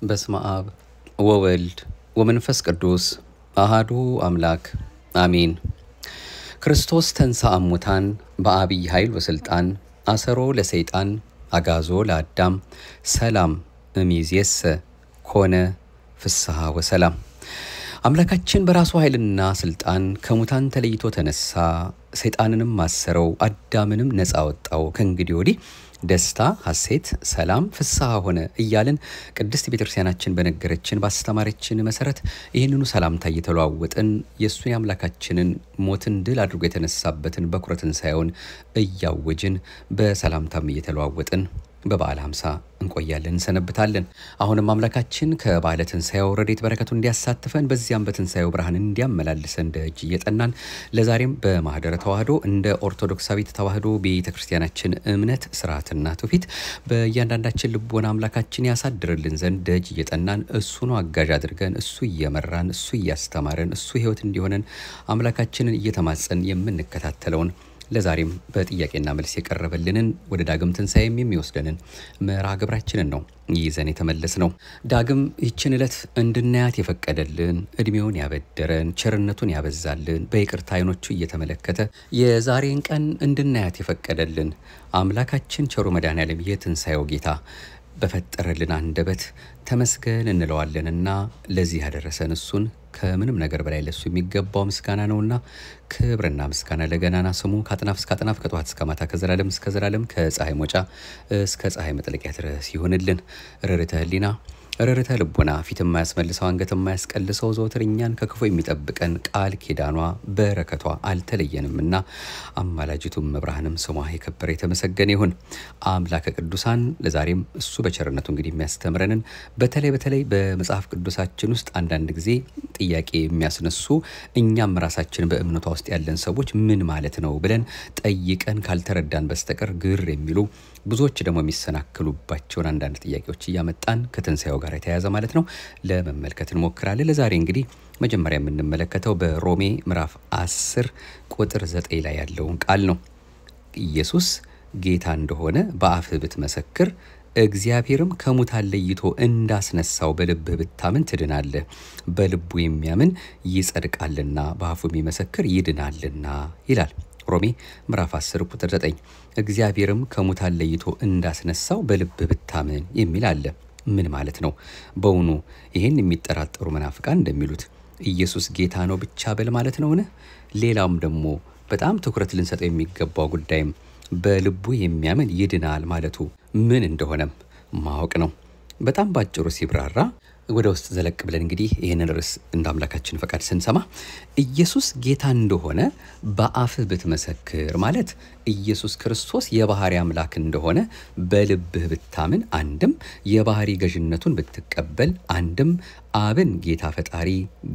በስመ አብ ወወልድ ወመንፈስ ቅዱስ አሐዱ አምላክ አሜን። ክርስቶስ ተንሥአ እሙታን በአቢይ ኃይል ወስልጣን አሰሮ ለሰይጣን አጋዞ ለአዳም ሰላም እምይእዜሰ ኮነ ፍስሐ ወሰላም። አምላካችን በራሱ ኃይልና ስልጣን ከሙታን ተለይቶ ተነሳ፣ ሰይጣንንም ማሰረው፣ አዳምንም ነፃ ወጣው። ከእንግዲህ ወዲህ ደስታ፣ ሐሴት፣ ሰላም፣ ፍስሐ ሆነ እያልን ቅድስት ቤተክርስቲያናችን በነገረችን ባስተማረችን መሰረት ይህንኑ ሰላምታ እየተለዋወጥን የእሱን የአምላካችንን ሞትን ድል አድርጎ የተነሳበትን በኩረ ትንሣኤውን እያወጅን በሰላምታም እየተለዋወጥን በበዓለ ሃምሳ እንቆያለን እንሰነብታለን። አሁንም አምላካችን ከበዓለ ትንሣኤው ረድኤት በረከቱ እንዲያሳትፈን በዚያም በትንሣኤው ብርሃን እንዲያመላልሰን ደጅ እየጠናን ለዛሬም በማህደረ ተዋህዶ እንደ ኦርቶዶክሳዊት ተዋህዶ ቤተክርስቲያናችን እምነት ስርዓትና ትውፊት በእያንዳንዳችን ልቦና አምላካችን ያሳድርልን ዘንድ ደጅ እየጠናን እሱን አጋዥ አድርገን እሱ እየመራን እሱ እያስተማረን እሱ ሕይወት እንዲሆነን አምላካችንን እየተማጸን የምንከታተለውን ለዛሬም በጥያቄና መልስ የቀረበልንን ወደ ዳግም ትንሣኤም የሚወስደንን መርሃ ግብራችንን ነው ይዘን የተመለስነው። ዳግም ይህችን ዕለት እንድናያት የፈቀደልን፣ እድሜውን ያበደረን፣ ቸርነቱን ያበዛልን፣ በይቅርታ ዓይኖቹ እየተመለከተ የዛሬን ቀን እንድናያት የፈቀደልን አምላካችን ቸሩ መድኃኔዓለም የትንሣኤው ጌታ በፈጠረልን አንደበት ተመስገን እንለዋለንና ለዚህ ያደረሰን እሱን ከምንም ነገር በላይ ለሱ የሚገባው ምስጋና ነውና ክብርና ምስጋና ለገናና ስሙ ከአጥናፍ እስከ አጥናፍ ከጠዋት እስከ ማታ ከዘላለም እስከ ዘላለም ከፀሐይ መውጫ እስከ ፀሐይ መጥለቂያ ድረስ ይሁንልን። ርርተ ህሊና ርርተ ልቦና ፊት የማያስመልሰው አንገት የማያስቀልሰው ዘወትር እኛን ከክፉ የሚጠብቀን ቃል ኪዳኗ በረከቷ አልተለየንምና አማላጅቱም መብርሃንም ስሟ የከበረ የተመሰገነ ይሁን። አምላከ ቅዱሳን ለዛሬም እሱ በቸርነቱ እንግዲህ የሚያስተምረንን በተለይ በመጽሐፍ ቅዱሳችን ውስጥ አንዳንድ ጊዜ ጥያቄ የሚያስነሱ እኛም ራሳችን በእምነቷ ውስጥ ያለን ሰዎች ምን ማለት ነው ብለን ጠይቀን ካልተረዳን በስተቀር ግር የሚሉ ብዙዎች ደግሞ የሚሰናክሉባቸውን አንዳንድ ጥያቄዎች እያመጣን ከትንሣኤው ጋር የተያያዘ ማለት ነው ለመመልከት እንሞክራለን። ለዛሬ እንግዲህ መጀመሪያ የምንመለከተው በሮሜ ምዕራፍ 10 ቁጥር 9 ላይ ያለውን ቃል ነው። ኢየሱስ ጌታ እንደሆነ በአፍህ ብትመሰክር እግዚአብሔርም ከሙታን ለይቶ እንዳስነሳው በልብህ ብታምን ትድናለህ። በልቡ የሚያምን ይጸድቃልና በአፉ የሚመሰክር ይድናልና ይላል። ሮሜ ምዕራፍ 10 ቁጥር 9 እግዚአብሔርም ከሙታን ለይቶ እንዳስነሳው በልብህ ብታምን የሚል አለ። ምን ማለት ነው? በእውኑ ይህን የሚጠራጠሩ መናፍቃን እንደሚሉት ኢየሱስ ጌታ ነው ብቻ በል ማለት ነውን? ሌላውም ደግሞ በጣም ትኩረት ልንሰጠው የሚገባው ጉዳይም በልቡ የሚያምን ይድናል ማለቱ ምን እንደሆነም ማወቅ ነው። በጣም ባጭሩ ሲብራራ ወደ ውስጥ ዘለቅ ብለን እንግዲህ ይሄንን ርዕስ እንደ አምላካችን ፈቃድ ስንሰማ ኢየሱስ ጌታ እንደሆነ በአፍህ ብትመሰክር ማለት ኢየሱስ ክርስቶስ የባህሪ አምላክ እንደሆነ በልብህ ብታምን፣ አንድም የባህሪ ገዥነቱን ብትቀበል፣ አንድም አብን ጌታ ፈጣሪ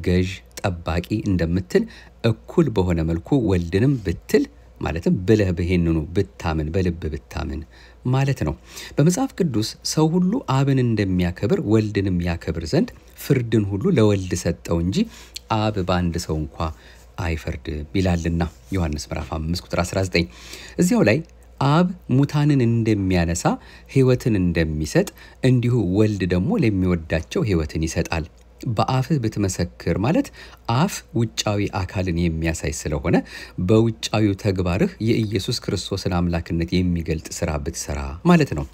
ገዥ ጠባቂ እንደምትል እኩል በሆነ መልኩ ወልድንም ብትል ማለትም ብለህ በሄንኑ ብታምን በልብ ብታምን ማለት ነው። በመጽሐፍ ቅዱስ ሰው ሁሉ አብን እንደሚያከብር ወልድንም ያከብር ዘንድ ፍርድን ሁሉ ለወልድ ሰጠው እንጂ አብ በአንድ ሰው እንኳ አይፈርድም ይላልና ዮሐንስ ምዕራፍ 5 ቁጥር 19። እዚያው ላይ አብ ሙታንን እንደሚያነሳ ሕይወትን እንደሚሰጥ እንዲሁ ወልድ ደግሞ ለሚወዳቸው ሕይወትን ይሰጣል። በአፍህ ብትመሰክር ማለት አፍ ውጫዊ አካልን የሚያሳይ ስለሆነ በውጫዊው ተግባርህ የኢየሱስ ክርስቶስን አምላክነት የሚገልጥ ስራ ብትሰራ ማለት ነው።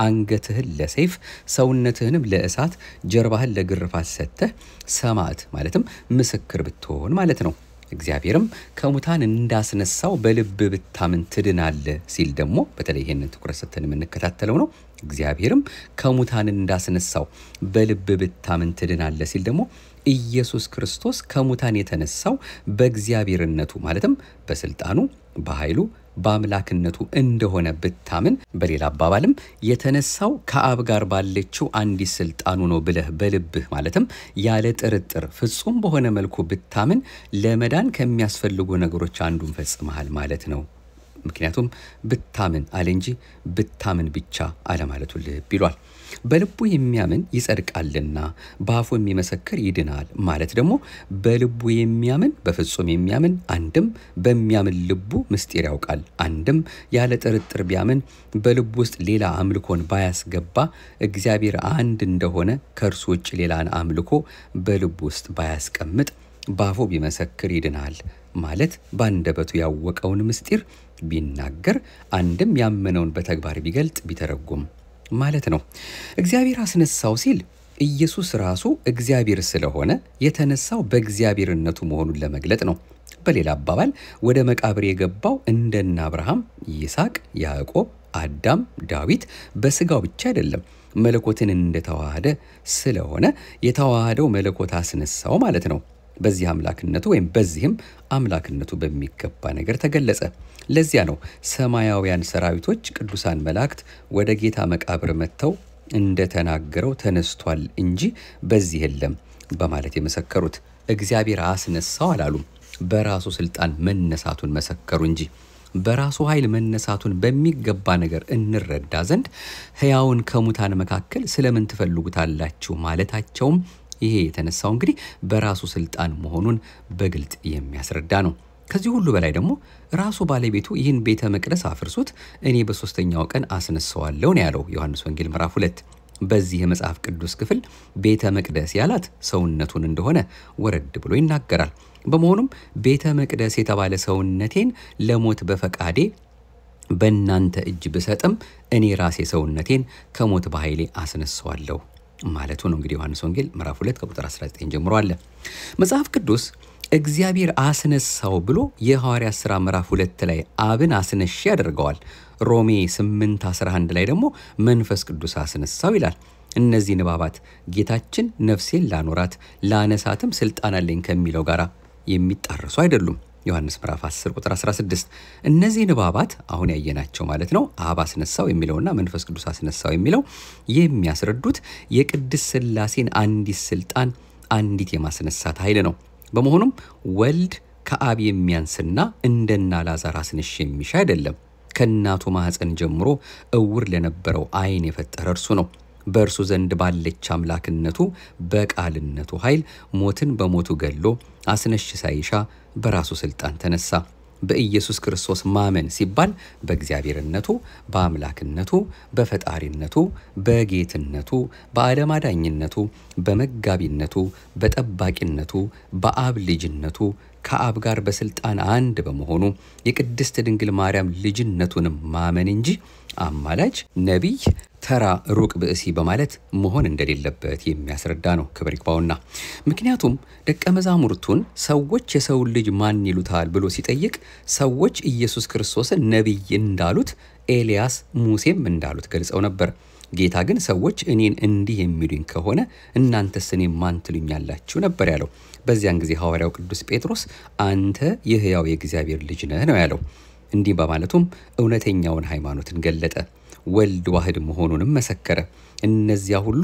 አንገትህን ለሰይፍ ሰውነትህንም ለእሳት ጀርባህን ለግርፋት ሰጥተህ ሰማዕት ማለትም ምስክር ብትሆን ማለት ነው። እግዚአብሔርም ከሙታን እንዳስነሳው በልብ ብታምን ትድናለህ ሲል ደግሞ በተለይ ይሄንን ትኩረት ሰጥተን የምንከታተለው ነው። እግዚአብሔርም ከሙታን እንዳስነሳው በልብ ብታምን ትድናለህ ሲል ደግሞ ኢየሱስ ክርስቶስ ከሙታን የተነሳው በእግዚአብሔርነቱ ማለትም በስልጣኑ በኃይሉ በአምላክነቱ እንደሆነ ብታምን፣ በሌላ አባባልም የተነሳው ከአብ ጋር ባለችው አንዲት ስልጣኑ ነው ብለህ በልብህ ማለትም ያለ ጥርጥር ፍጹም በሆነ መልኩ ብታምን ለመዳን ከሚያስፈልጉ ነገሮች አንዱን ፈጽመሃል ማለት ነው። ምክንያቱም ብታምን አለ እንጂ ብታምን ብቻ አለማለቱ ልብ ይሏል። በልቡ የሚያምን ይጸድቃልና በአፉ የሚመሰክር ይድናል ማለት ደግሞ በልቡ የሚያምን በፍጹም የሚያምን አንድም በሚያምን ልቡ ምስጢር ያውቃል፣ አንድም ያለ ጥርጥር ቢያምን በልቡ ውስጥ ሌላ አምልኮን ባያስገባ እግዚአብሔር አንድ እንደሆነ ከእርሱ ውጭ ሌላን አምልኮ በልቡ ውስጥ ባያስቀምጥ በአፉ ቢመሰክር ይድናል ማለት ባንደበቱ ያወቀውን ምስጢር ቢናገር አንድም ያመነውን በተግባር ቢገልጥ ቢተረጉም ማለት ነው። እግዚአብሔር አስነሳው ሲል ኢየሱስ ራሱ እግዚአብሔር ስለሆነ የተነሳው በእግዚአብሔርነቱ መሆኑን ለመግለጥ ነው። በሌላ አባባል ወደ መቃብር የገባው እንደነ አብርሃም፣ ይስሐቅ፣ ያዕቆብ፣ አዳም፣ ዳዊት በስጋው ብቻ አይደለም መለኮትን እንደተዋሃደ ስለሆነ የተዋሃደው መለኮት አስነሳው ማለት ነው። በዚህ አምላክነቱ ወይም በዚህም አምላክነቱ በሚገባ ነገር ተገለጸ። ለዚያ ነው ሰማያውያን ሰራዊቶች ቅዱሳን መላእክት ወደ ጌታ መቃብር መጥተው እንደተናገረው ተነስቷል እንጂ በዚህ የለም በማለት የመሰከሩት። እግዚአብሔር አስነሳው አላሉም፣ በራሱ ስልጣን መነሳቱን መሰከሩ እንጂ። በራሱ ኃይል መነሳቱን በሚገባ ነገር እንረዳ ዘንድ ሕያውን ከሙታን መካከል ስለምን ትፈልጉታላችሁ ማለታቸውም ይሄ የተነሳው እንግዲህ በራሱ ስልጣን መሆኑን በግልጥ የሚያስረዳ ነው። ከዚህ ሁሉ በላይ ደግሞ ራሱ ባለቤቱ ይህን ቤተ መቅደስ አፍርሱት እኔ በሶስተኛው ቀን አስነሳዋለሁ ነው ያለው ዮሐንስ ወንጌል ምዕራፍ 2። በዚህ የመጽሐፍ ቅዱስ ክፍል ቤተ መቅደስ ያላት ሰውነቱን እንደሆነ ወረድ ብሎ ይናገራል። በመሆኑም ቤተ መቅደስ የተባለ ሰውነቴን ለሞት በፈቃዴ በእናንተ እጅ ብሰጥም እኔ ራሴ ሰውነቴን ከሞት በኃይሌ አስነሳዋለሁ ማለቱ ነው። እንግዲህ ዮሐንስ ወንጌል ምዕራፍ 2 ከቁጥር 19 ጀምሮ አለ። መጽሐፍ ቅዱስ እግዚአብሔር አስነሳው ብሎ የሐዋርያት ሥራ ምዕራፍ 2 ላይ አብን አስነሺ ያደርገዋል። ሮሜ 8:11 ላይ ደግሞ መንፈስ ቅዱስ አስነሳው ይላል። እነዚህ ንባባት ጌታችን ነፍሴን ላኖራት ላነሳትም ስልጣን አለኝ ከሚለው ጋር የሚጣረሱ አይደሉም። ዮሐንስ ምዕራፍ 10 ቁጥር 16 እነዚህ ንባባት አሁን ያየናቸው ማለት ነው አብ አስነሳው የሚለውና መንፈስ ቅዱስ አስነሳው የሚለው የሚያስረዱት የቅድስት ሥላሴን አንዲት ስልጣን አንዲት የማስነሳት ኃይል ነው። በመሆኑም ወልድ ከአብ የሚያንስና እንደና ላዛር አስነሽ የሚሻ አይደለም። ከእናቱ ማህፀን ጀምሮ እውር ለነበረው ዓይን የፈጠረ እርሱ ነው። በእርሱ ዘንድ ባለች አምላክነቱ በቃልነቱ ኃይል ሞትን በሞቱ ገሎ አስነሽ ሳይሻ በራሱ ስልጣን ተነሳ። በኢየሱስ ክርስቶስ ማመን ሲባል በእግዚአብሔርነቱ፣ በአምላክነቱ፣ በፈጣሪነቱ፣ በጌትነቱ፣ በዓለም አዳኝነቱ፣ በመጋቢነቱ፣ በጠባቂነቱ፣ በአብ ልጅነቱ ከአብ ጋር በስልጣን አንድ በመሆኑ የቅድስት ድንግል ማርያም ልጅነቱንም ማመን እንጂ አማላጅ፣ ነቢይ፣ ተራ ሩቅ ብእሲ በማለት መሆን እንደሌለበት የሚያስረዳ ነው። ክብር ይግባውና ምክንያቱም ደቀ መዛሙርቱን ሰዎች የሰው ልጅ ማን ይሉታል ብሎ ሲጠይቅ ሰዎች ኢየሱስ ክርስቶስን ነቢይ እንዳሉት ኤልያስ፣ ሙሴም እንዳሉት ገልጸው ነበር። ጌታ ግን ሰዎች እኔን እንዲህ የሚሉኝ ከሆነ እናንተስ እኔን ማን ትሉኛላችሁ ነበር ያለው። በዚያን ጊዜ ሐዋርያው ቅዱስ ጴጥሮስ አንተ የሕያው የእግዚአብሔር ልጅ ነህ ነው ያለው። እንዲህ በማለቱም እውነተኛውን ሃይማኖትን ገለጠ። ወልድ ዋህድ መሆኑንም መሰከረ። እነዚያ ሁሉ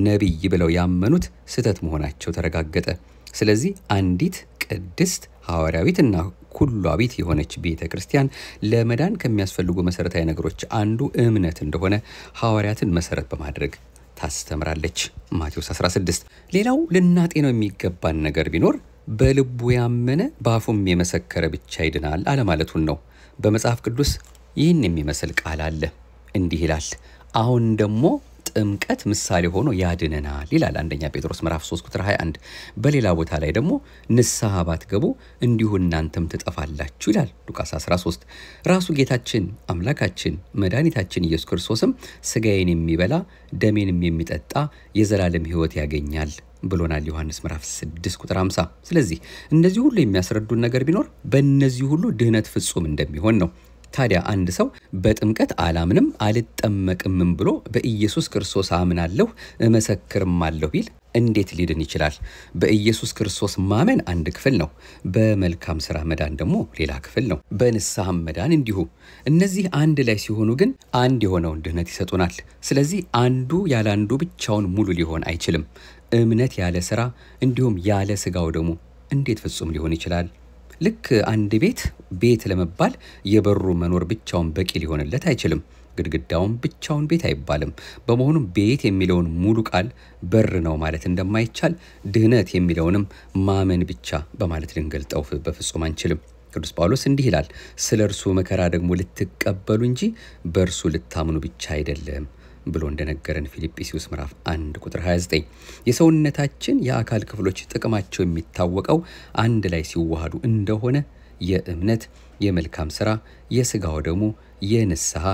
ነቢይ ብለው ያመኑት ስተት መሆናቸው ተረጋገጠ። ስለዚህ አንዲት ቅድስት ሐዋርያዊትና ኩሏዊት የሆነች ቤተ ክርስቲያን ለመዳን ከሚያስፈልጉ መሰረታዊ ነገሮች አንዱ እምነት እንደሆነ ሐዋርያትን መሰረት በማድረግ ታስተምራለች። ማቴዎስ 16። ሌላው ልናጤነው የሚገባን ነገር ቢኖር በልቡ ያመነ በአፉም የመሰከረ ብቻ ይድናል አለማለቱን ነው። በመጽሐፍ ቅዱስ ይህን የሚመስል ቃል አለ። እንዲህ ይላል፣ አሁን ደግሞ ጥምቀት ምሳሌ ሆኖ ያድነናል ይላል አንደኛ ጴጥሮስ ምዕራፍ 3 ቁጥር 21። በሌላ ቦታ ላይ ደግሞ ንስሐ ባትገቡ እንዲሁ እናንተም ትጠፋላችሁ ይላል ሉቃስ 13። ራሱ ጌታችን አምላካችን መድኃኒታችን ኢየሱስ ክርስቶስም ሥጋዬን የሚበላ ደሜንም የሚጠጣ የዘላለም ሕይወት ያገኛል ብሎናል ዮሐንስ ምዕራፍ 6 ቁጥር 50። ስለዚህ እነዚህ ሁሉ የሚያስረዱን ነገር ቢኖር በእነዚህ ሁሉ ድህነት ፍጹም እንደሚሆን ነው። ታዲያ አንድ ሰው በጥምቀት አላምንም አልጠመቅምም ብሎ በኢየሱስ ክርስቶስ አምናለሁ እመሰክርማለሁ ቢል እንዴት ሊድን ይችላል? በኢየሱስ ክርስቶስ ማመን አንድ ክፍል ነው። በመልካም ሥራ መዳን ደግሞ ሌላ ክፍል ነው። በንስሐም መዳን እንዲሁ። እነዚህ አንድ ላይ ሲሆኑ ግን አንድ የሆነውን ድህነት ይሰጡናል። ስለዚህ አንዱ ያለ አንዱ ብቻውን ሙሉ ሊሆን አይችልም። እምነት ያለ ሥራ እንዲሁም ያለ ሥጋው ደግሞ እንዴት ፍጹም ሊሆን ይችላል? ልክ አንድ ቤት ለመባል የበሩ መኖር ብቻውን በቂ ሊሆንለት አይችልም። ግድግዳውም ብቻውን ቤት አይባልም። በመሆኑም ቤት የሚለውን ሙሉ ቃል በር ነው ማለት እንደማይቻል ድህነት የሚለውንም ማመን ብቻ በማለት ልንገልጠው በፍጹም አንችልም። ቅዱስ ጳውሎስ እንዲህ ይላል፣ ስለ እርሱ መከራ ደግሞ ልትቀበሉ እንጂ በእርሱ ልታምኑ ብቻ አይደለም ብሎ እንደነገረን ፊልጵስዩስ ምዕራፍ 1 ቁጥር 29። የሰውነታችን የአካል ክፍሎች ጥቅማቸው የሚታወቀው አንድ ላይ ሲዋሃዱ እንደሆነ የእምነት፣ የመልካም ሥራ፣ የሥጋው ደግሞ የንስሐ፣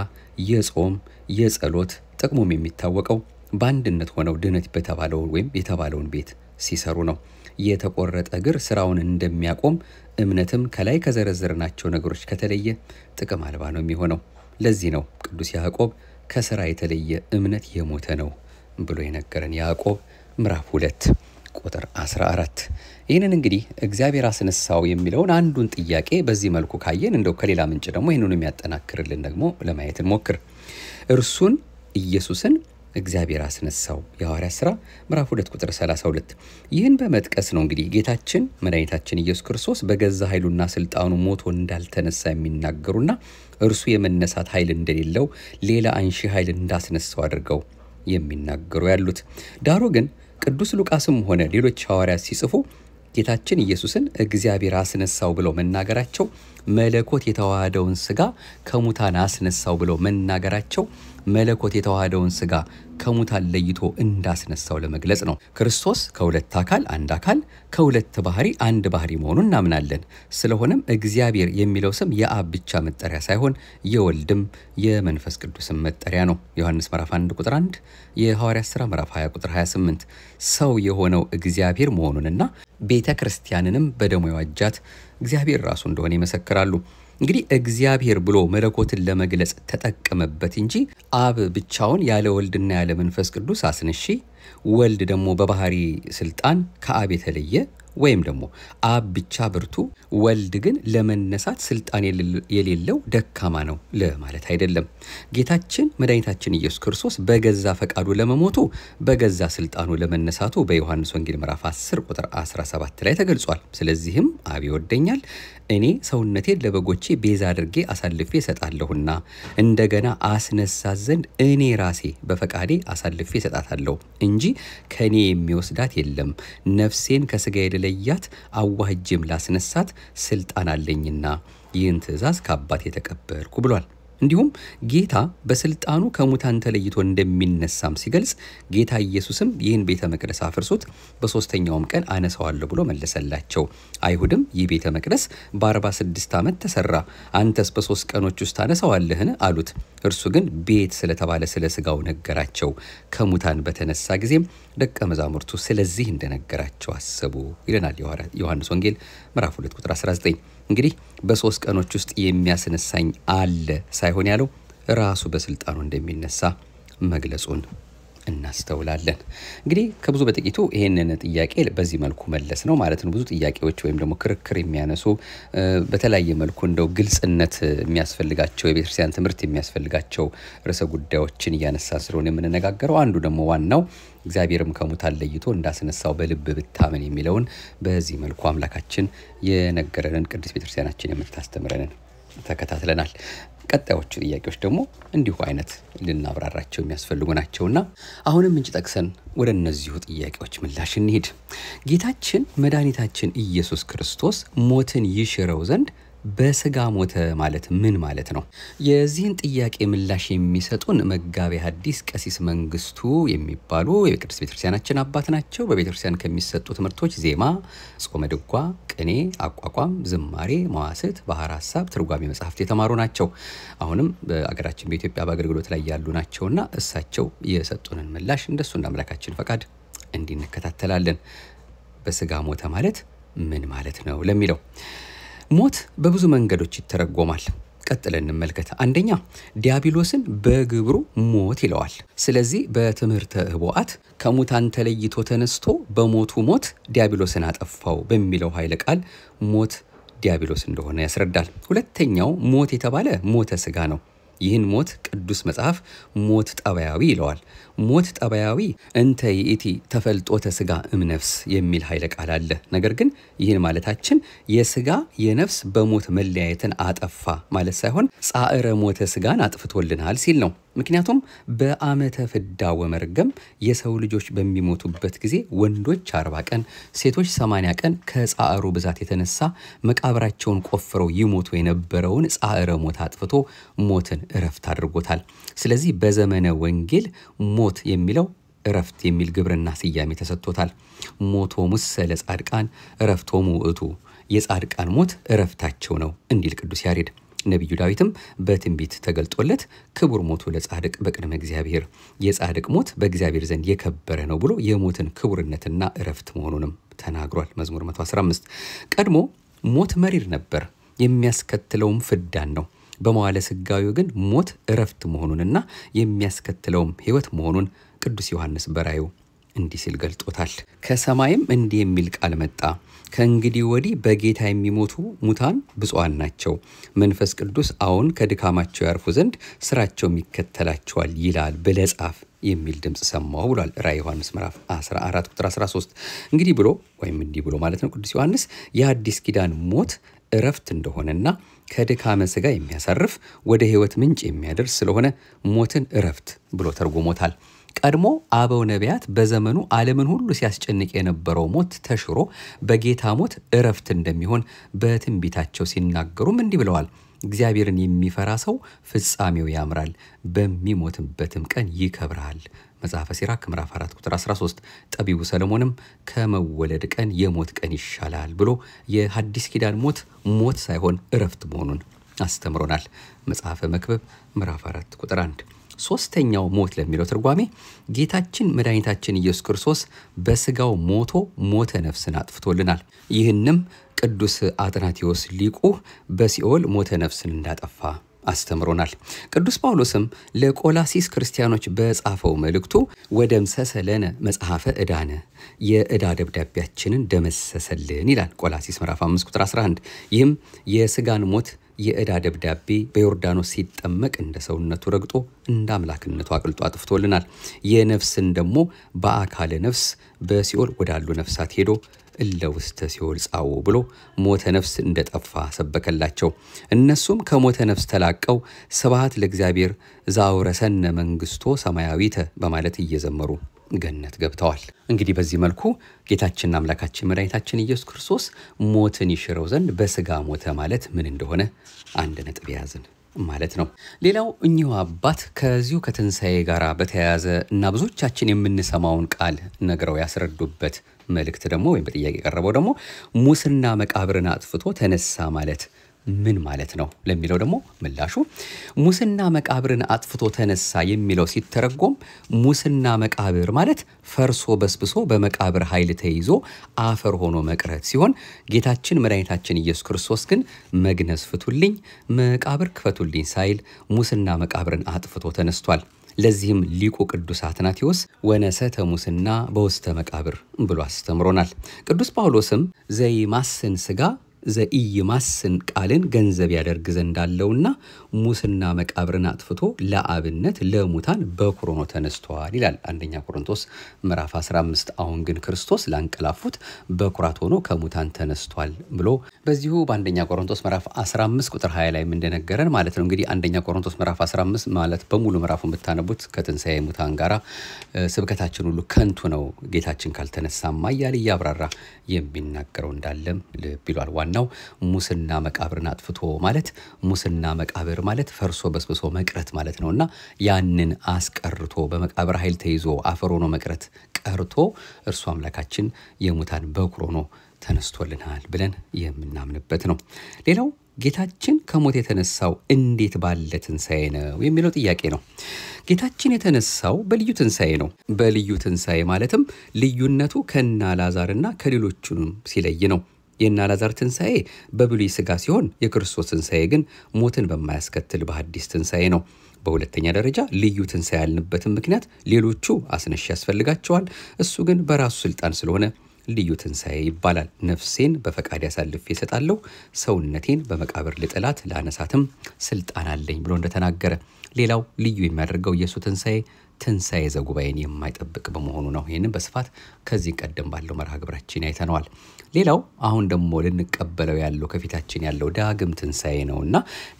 የጾም፣ የጸሎት ጥቅሙም የሚታወቀው በአንድነት ሆነው ድነት በተባለው ወይም የተባለውን ቤት ሲሰሩ ነው። የተቆረጠ እግር ስራውን እንደሚያቆም እምነትም ከላይ ከዘረዘርናቸው ነገሮች ከተለየ ጥቅም አልባ ነው የሚሆነው። ለዚህ ነው ቅዱስ ያዕቆብ ከሥራ የተለየ እምነት የሞተ ነው ብሎ የነገረን ያዕቆብ ምዕራፍ 2 ቁጥር 14። ይህንን እንግዲህ እግዚአብሔር አስነሳው የሚለውን አንዱን ጥያቄ በዚህ መልኩ ካየን እንደው ከሌላ ምንጭ ደግሞ ይህንን የሚያጠናክርልን ደግሞ ለማየት እንሞክር። እርሱን ኢየሱስን እግዚአብሔር አስነሳው የሐዋርያት ሥራ ምዕራፍ 2 ቁጥር 32። ይህን በመጥቀስ ነው እንግዲህ ጌታችን መድኃኒታችን ኢየሱስ ክርስቶስ በገዛ ኃይሉና ስልጣኑ ሞቶ እንዳልተነሳ የሚናገሩና እርሱ የመነሳት ኃይል እንደሌለው ሌላ አንሺ ኃይል እንዳስነሳው አድርገው የሚናገሩ ያሉት። ዳሩ ግን ቅዱስ ሉቃስም ሆነ ሌሎች ሐዋርያት ሲጽፉ ጌታችን ኢየሱስን እግዚአብሔር አስነሳው ብለው መናገራቸው መለኮት የተዋሃደውን ሥጋ ከሙታን አስነሳው ብለው መናገራቸው መለኮት የተዋሃደውን ሥጋ ከሙታን ለይቶ እንዳስነሳው ለመግለጽ ነው። ክርስቶስ ከሁለት አካል አንድ አካል ከሁለት ባህሪ አንድ ባህሪ መሆኑን እናምናለን። ስለሆነም እግዚአብሔር የሚለው ስም የአብ ብቻ መጠሪያ ሳይሆን የወልድም የመንፈስ ቅዱስም መጠሪያ ነው። ዮሐንስ ምዕራፍ 1 ቁጥር 1፣ የሐዋርያት ሥራ ምዕራፍ 20 ቁጥር 28 ሰው የሆነው እግዚአብሔር መሆኑንና ቤተ ክርስቲያንንም በደሙ የዋጃት እግዚአብሔር ራሱ እንደሆነ ይመሰክራሉ። እንግዲህ እግዚአብሔር ብሎ መለኮትን ለመግለጽ ተጠቀመበት እንጂ አብ ብቻውን ያለ ወልድና ያለ መንፈስ ቅዱስ አስነሺ፣ ወልድ ደግሞ በባህሪ ስልጣን ከአብ የተለየ ወይም ደግሞ አብ ብቻ ብርቱ ወልድ ግን ለመነሳት ስልጣን የሌለው ደካማ ነው ለማለት አይደለም። ጌታችን መድኃኒታችን ኢየሱስ ክርስቶስ በገዛ ፈቃዱ ለመሞቱ በገዛ ስልጣኑ ለመነሳቱ በዮሐንስ ወንጌል ምዕራፍ 10 ቁጥር 17 ላይ ተገልጿል። ስለዚህም አብ ይወደኛል፣ እኔ ሰውነቴን ለበጎቼ ቤዛ አድርጌ አሳልፌ እሰጣለሁና እንደገና አስነሳት ዘንድ እኔ ራሴ በፈቃዴ አሳልፌ እሰጣታለሁ እንጂ ከኔ የሚወስዳት የለም፣ ነፍሴን ከሥጋዬ ለያት አዋህጄም ላስነሳት ስልጣን አለኝና ይህን ትእዛዝ ከአባቴ ተቀበልኩ ብሏል። እንዲሁም ጌታ በስልጣኑ ከሙታን ተለይቶ እንደሚነሳም ሲገልጽ ጌታ ኢየሱስም ይህን ቤተ መቅደስ አፍርሱት በሶስተኛውም ቀን አነሳዋለሁ ብሎ መለሰላቸው። አይሁድም ይህ ቤተ መቅደስ በ46 ዓመት ተሰራ፣ አንተስ በ3 ቀኖች ውስጥ ታነሳዋለህን አሉት። እርሱ ግን ቤት ስለተባለ ስለ ሥጋው ነገራቸው። ከሙታን በተነሳ ጊዜም ደቀ መዛሙርቱ ስለዚህ እንደነገራቸው አሰቡ ይለናል ዮሐንስ ወንጌል ምዕራፍ 2 ቁጥር 19። እንግዲህ በ3 ቀኖች ውስጥ የሚያስነሳኝ አለ ሳይሆን ያለው ራሱ በስልጣኑ እንደሚነሳ መግለጹን እናስተውላለን። እንግዲህ ከብዙ በጥቂቱ ይሄንን ጥያቄ በዚህ መልኩ መለስ ነው ማለት ነው። ብዙ ጥያቄዎች ወይም ደግሞ ክርክር የሚያነሱ በተለያየ መልኩ እንደው ግልጽነት የሚያስፈልጋቸው የቤተክርስቲያን ትምህርት የሚያስፈልጋቸው ርዕሰ ጉዳዮችን እያነሳን ስለሆነ የምንነጋገረው አንዱ ደግሞ ዋናው እግዚአብሔርም ከሙታን ለይቶ እንዳስነሳው በልብ ብታመን የሚለውን በዚህ መልኩ አምላካችን የነገረንን ቅድስት ቤተክርስቲያናችን የምታስተምረንን ተከታትለናል። ቀጣዮቹ ጥያቄዎች ደግሞ እንዲሁ አይነት ልናብራራቸው የሚያስፈልጉ ናቸውና አሁንም እንጂ ጠቅሰን ወደ እነዚሁ ጥያቄዎች ምላሽ እንሂድ። ጌታችን መድኃኒታችን ኢየሱስ ክርስቶስ ሞትን ይሽረው ዘንድ በሥጋ ሞተ ማለት ምን ማለት ነው? የዚህን ጥያቄ ምላሽ የሚሰጡን መጋቤ ሐዲስ ቀሲስ መንግስቱ የሚባሉ የቅድስት ቤተክርስቲያናችን አባት ናቸው። በቤተክርስቲያን ከሚሰጡ ትምህርቶች ዜማ፣ ጾመ ድጓ፣ ቅኔ፣ አቋቋም፣ ዝማሬ፣ መዋሥዕት፣ ባሕረ ሐሳብ፣ ትርጓሜ መጽሐፍት የተማሩ ናቸው። አሁንም በአገራችን በኢትዮጵያ በአገልግሎት ላይ ያሉ ናቸውና እሳቸው የሰጡንን ምላሽ እንደሱ እንደ አምላካችን ፈቃድ እንዲንከታተላለን። በሥጋ ሞተ ማለት ምን ማለት ነው ለሚለው ሞት በብዙ መንገዶች ይተረጎማል። ቀጥለን እንመልከት። አንደኛ ዲያብሎስን በግብሩ ሞት ይለዋል። ስለዚህ በትምህርተ ኅቡዓት ከሙታን ተለይቶ ተነስቶ በሞቱ ሞት ዲያብሎስን አጠፋው በሚለው ኃይለ ቃል ሞት ዲያብሎስ እንደሆነ ያስረዳል። ሁለተኛው ሞት የተባለ ሞተ ሥጋ ነው። ይህን ሞት ቅዱስ መጽሐፍ ሞት ጠባያዊ ይለዋል። ሞት ጠባያዊ እንተ ይእቲ ተፈልጦተ ሥጋ እምነፍስ የሚል ኃይለ ቃል አለ። ነገር ግን ይህን ማለታችን የሥጋ የነፍስ በሞት መለያየትን አጠፋ ማለት ሳይሆን ጻዕረ ሞተ ሥጋን አጥፍቶልናል ሲል ነው። ምክንያቱም በዓመተ ፍዳ ወመርገም የሰው ልጆች በሚሞቱበት ጊዜ ወንዶች 40 ቀን ሴቶች 80 ቀን ከጻዕሩ ብዛት የተነሳ መቃብራቸውን ቆፍረው ይሞቱ የነበረውን ጻዕረ ሞት አጥፍቶ ሞትን እረፍት አድርጎታል። ስለዚህ በዘመነ ወንጌል ሞት የሚለው እረፍት የሚል ግብርና ስያሜ ተሰጥቶታል። ሞቶሙሰ ለጻድቃን እረፍቶሙ ውእቱ፣ የጻድቃን ሞት እረፍታቸው ነው እንዲል ቅዱስ ያሬድ። ነቢዩ ዳዊትም በትንቢት ተገልጦለት ክቡር ሞቱ ለጻድቅ በቅድመ እግዚአብሔር፣ የጻድቅ ሞት በእግዚአብሔር ዘንድ የከበረ ነው ብሎ የሞትን ክቡርነትና እረፍት መሆኑንም ተናግሯል። መዝሙር 115 ቀድሞ ሞት መሪር ነበር፣ የሚያስከትለውም ፍዳን ነው። በመዋለ ሥጋዌው ግን ሞት እረፍት መሆኑንና የሚያስከትለውም ሕይወት መሆኑን ቅዱስ ዮሐንስ በራእዩ እንዲህ ሲል ገልጦታል። ከሰማይም እንዲህ የሚል ቃል መጣ፣ ከእንግዲህ ወዲህ በጌታ የሚሞቱ ሙታን ብፁዓን ናቸው፣ መንፈስ ቅዱስ አሁን ከድካማቸው ያርፉ ዘንድ ስራቸውም ይከተላቸዋል ይላል ብለህ ጻፍ የሚል ድምፅ ሰማሁ ብሏል። ራእየ ዮሐንስ ምዕራፍ 14 ቁጥር 13። እንግዲህ ብሎ ወይም እንዲህ ብሎ ማለት ነው ቅዱስ ዮሐንስ የአዲስ ኪዳን ሞት እረፍት እንደሆነና ከድካመ ሥጋ የሚያሳርፍ ወደ ሕይወት ምንጭ የሚያደርስ ስለሆነ ሞትን እረፍት ብሎ ተርጉሞታል። ቀድሞ አበው ነቢያት በዘመኑ ዓለምን ሁሉ ሲያስጨንቅ የነበረው ሞት ተሽሮ በጌታ ሞት እረፍት እንደሚሆን በትንቢታቸው ሲናገሩም እንዲህ ብለዋል። እግዚአብሔርን የሚፈራ ሰው ፍጻሜው ያምራል፣ በሚሞትበትም ቀን ይከብራል። መጽሐፈ ሲራክ ምዕራፍ 4 ቁጥር 13። ጠቢቡ ሰለሞንም ከመወለድ ቀን የሞት ቀን ይሻላል ብሎ የሐዲስ ኪዳን ሞት ሞት ሳይሆን እረፍት መሆኑን አስተምሮናል። መጽሐፈ መክብብ ምዕራፍ 4 ቁጥር 1። ሶስተኛው ሞት ለሚለው ትርጓሜ ጌታችን መድኃኒታችን ኢየሱስ ክርስቶስ በሥጋው ሞቶ ሞተ ነፍስን አጥፍቶልናል። ይህንም ቅዱስ አትናቴዎስ ሊቁ በሲኦል ሞተ ነፍስን እንዳጠፋ አስተምሮናል። ቅዱስ ጳውሎስም ለቆላሲስ ክርስቲያኖች በጻፈው መልእክቱ ወደምሰሰ ለነ መጽሐፈ ዕዳነ፣ የዕዳ ደብዳቤያችንን ደመሰሰልን ይላል። ቆላሲስ ምዕራፍ 5 ቁጥር 11። ይህም የሥጋን ሞት የዕዳ ደብዳቤ በዮርዳኖስ ሲጠመቅ እንደ ሰውነቱ ረግጦ እንደ አምላክነቱ አቅልጦ አጥፍቶልናል። የነፍስን ደግሞ በአካለ ነፍስ በሲኦል ወዳሉ ነፍሳት ሄዶ እለ ውስተ ሲኦል ጻው ብሎ ሞተ ነፍስ እንደጠፋ ሰበከላቸው። እነሱም ከሞተ ነፍስ ተላቀው ስብሐት ለእግዚአብሔር ዘአውረሰነ መንግሥቶ ሰማያዊተ በማለት እየዘመሩ ገነት ገብተዋል። እንግዲህ በዚህ መልኩ ጌታችንና አምላካችን መድኃኒታችን ኢየሱስ ክርስቶስ ሞትን ይሽረው ዘንድ በሥጋ ሞተ ማለት ምን እንደሆነ አንድ ነጥብ ያዝን ማለት ነው። ሌላው እኚሁ አባት ከዚሁ ከትንሣኤ ጋር በተያያዘ እና ብዙዎቻችን የምንሰማውን ቃል ነግረው ያስረዱበት መልእክት ደግሞ ወይም በጥያቄ የቀረበው ደግሞ ሙስና መቃብርን አጥፍቶ ተነሳ ማለት ምን ማለት ነው ለሚለው ደግሞ ምላሹ ሙስና መቃብርን አጥፍቶ ተነሳ የሚለው ሲተረጎም ሙስና መቃብር ማለት ፈርሶ በስብሶ በመቃብር ኃይል ተይዞ አፈር ሆኖ መቅረት ሲሆን ጌታችን መድኃኒታችን ኢየሱስ ክርስቶስ ግን መግነዝ ፍቱልኝ መቃብር ክፈቱልኝ ሳይል ሙስና መቃብርን አጥፍቶ ተነስቷል። ለዚህም ሊቁ ቅዱስ አትናቴዎስ ወነሰተ ሙስና በውስተ መቃብር ብሎ አስተምሮናል። ቅዱስ ጳውሎስም ዘይማስን ሥጋ ዘኢይማስን ቃልን ገንዘብ ያደርግ ዘንድ አለውና ሙስና መቃብርን አጥፍቶ ለአብነት ለሙታን በኩር ሆኖ ተነስቷል ይላል አንደኛ ቆሮንቶስ ምዕራፍ 15። አሁን ግን ክርስቶስ ላንቀላፉት በኩራት ሆኖ ከሙታን ተነስቷል ብሎ በዚሁ በአንደኛ ቆሮንቶስ ምዕራፍ 15 ቁጥር 20 ላይ እንደነገረን ማለት ነው። እንግዲህ አንደኛ ቆሮንቶስ ምዕራፍ 15 ማለት በሙሉ ምዕራፉ የምታነቡት ከትንሣኤ ሙታን ጋራ ስብከታችን ሁሉ ከንቱ ነው ጌታችን ካልተነሳማ እያለ እያብራራ የሚናገረው እንዳለም ልብ ይሏል። ዋናው ሙስና መቃብርን አጥፍቶ ማለት ሙስና መቃብር ማለት ፈርሶ በስብሶ መቅረት ማለት ነውና ያንን አስቀርቶ በመቃብር ኃይል ተይዞ አፈር ሆኖ መቅረት ቀርቶ እርሱ አምላካችን የሙታን በኩር ሆኖ ተነስቶልናል ብለን የምናምንበት ነው። ሌላው ጌታችን ከሞት የተነሳው እንዴት ባለ ትንሣኤ ነው የሚለው ጥያቄ ነው። ጌታችን የተነሳው በልዩ ትንሣኤ ነው። በልዩ ትንሣኤ ማለትም ልዩነቱ ከነ አልዓዛርና ከሌሎቹም ሲለይ ነው። የነ አልዓዛር ትንሣኤ በብሉይ ሥጋ ሲሆን የክርስቶስ ትንሣኤ ግን ሞትን በማያስከትል በሐዲስ ትንሣኤ ነው። በሁለተኛ ደረጃ ልዩ ትንሣኤ ያልንበትም ምክንያት ሌሎቹ አስነሽ ያስፈልጋቸዋል፣ እሱ ግን በራሱ ስልጣን ስለሆነ ልዩ ትንሣኤ ይባላል። ነፍሴን በፈቃድ ያሳልፌ እሰጣለሁ፣ ሰውነቴን በመቃብር ልጥላት ላነሳትም ስልጣን አለኝ ብሎ እንደተናገረ። ሌላው ልዩ የሚያደርገው ኢየሱስ ትንሣኤ ዘጉባኤን የማይጠብቅ በመሆኑ ነው። ይህንን በስፋት ከዚህ ቀደም ባለው መርሃ ግብራችን አይተነዋል። ሌላው አሁን ደግሞ ልንቀበለው ያለው ከፊታችን ያለው ዳግም ትንሣኤ ነውና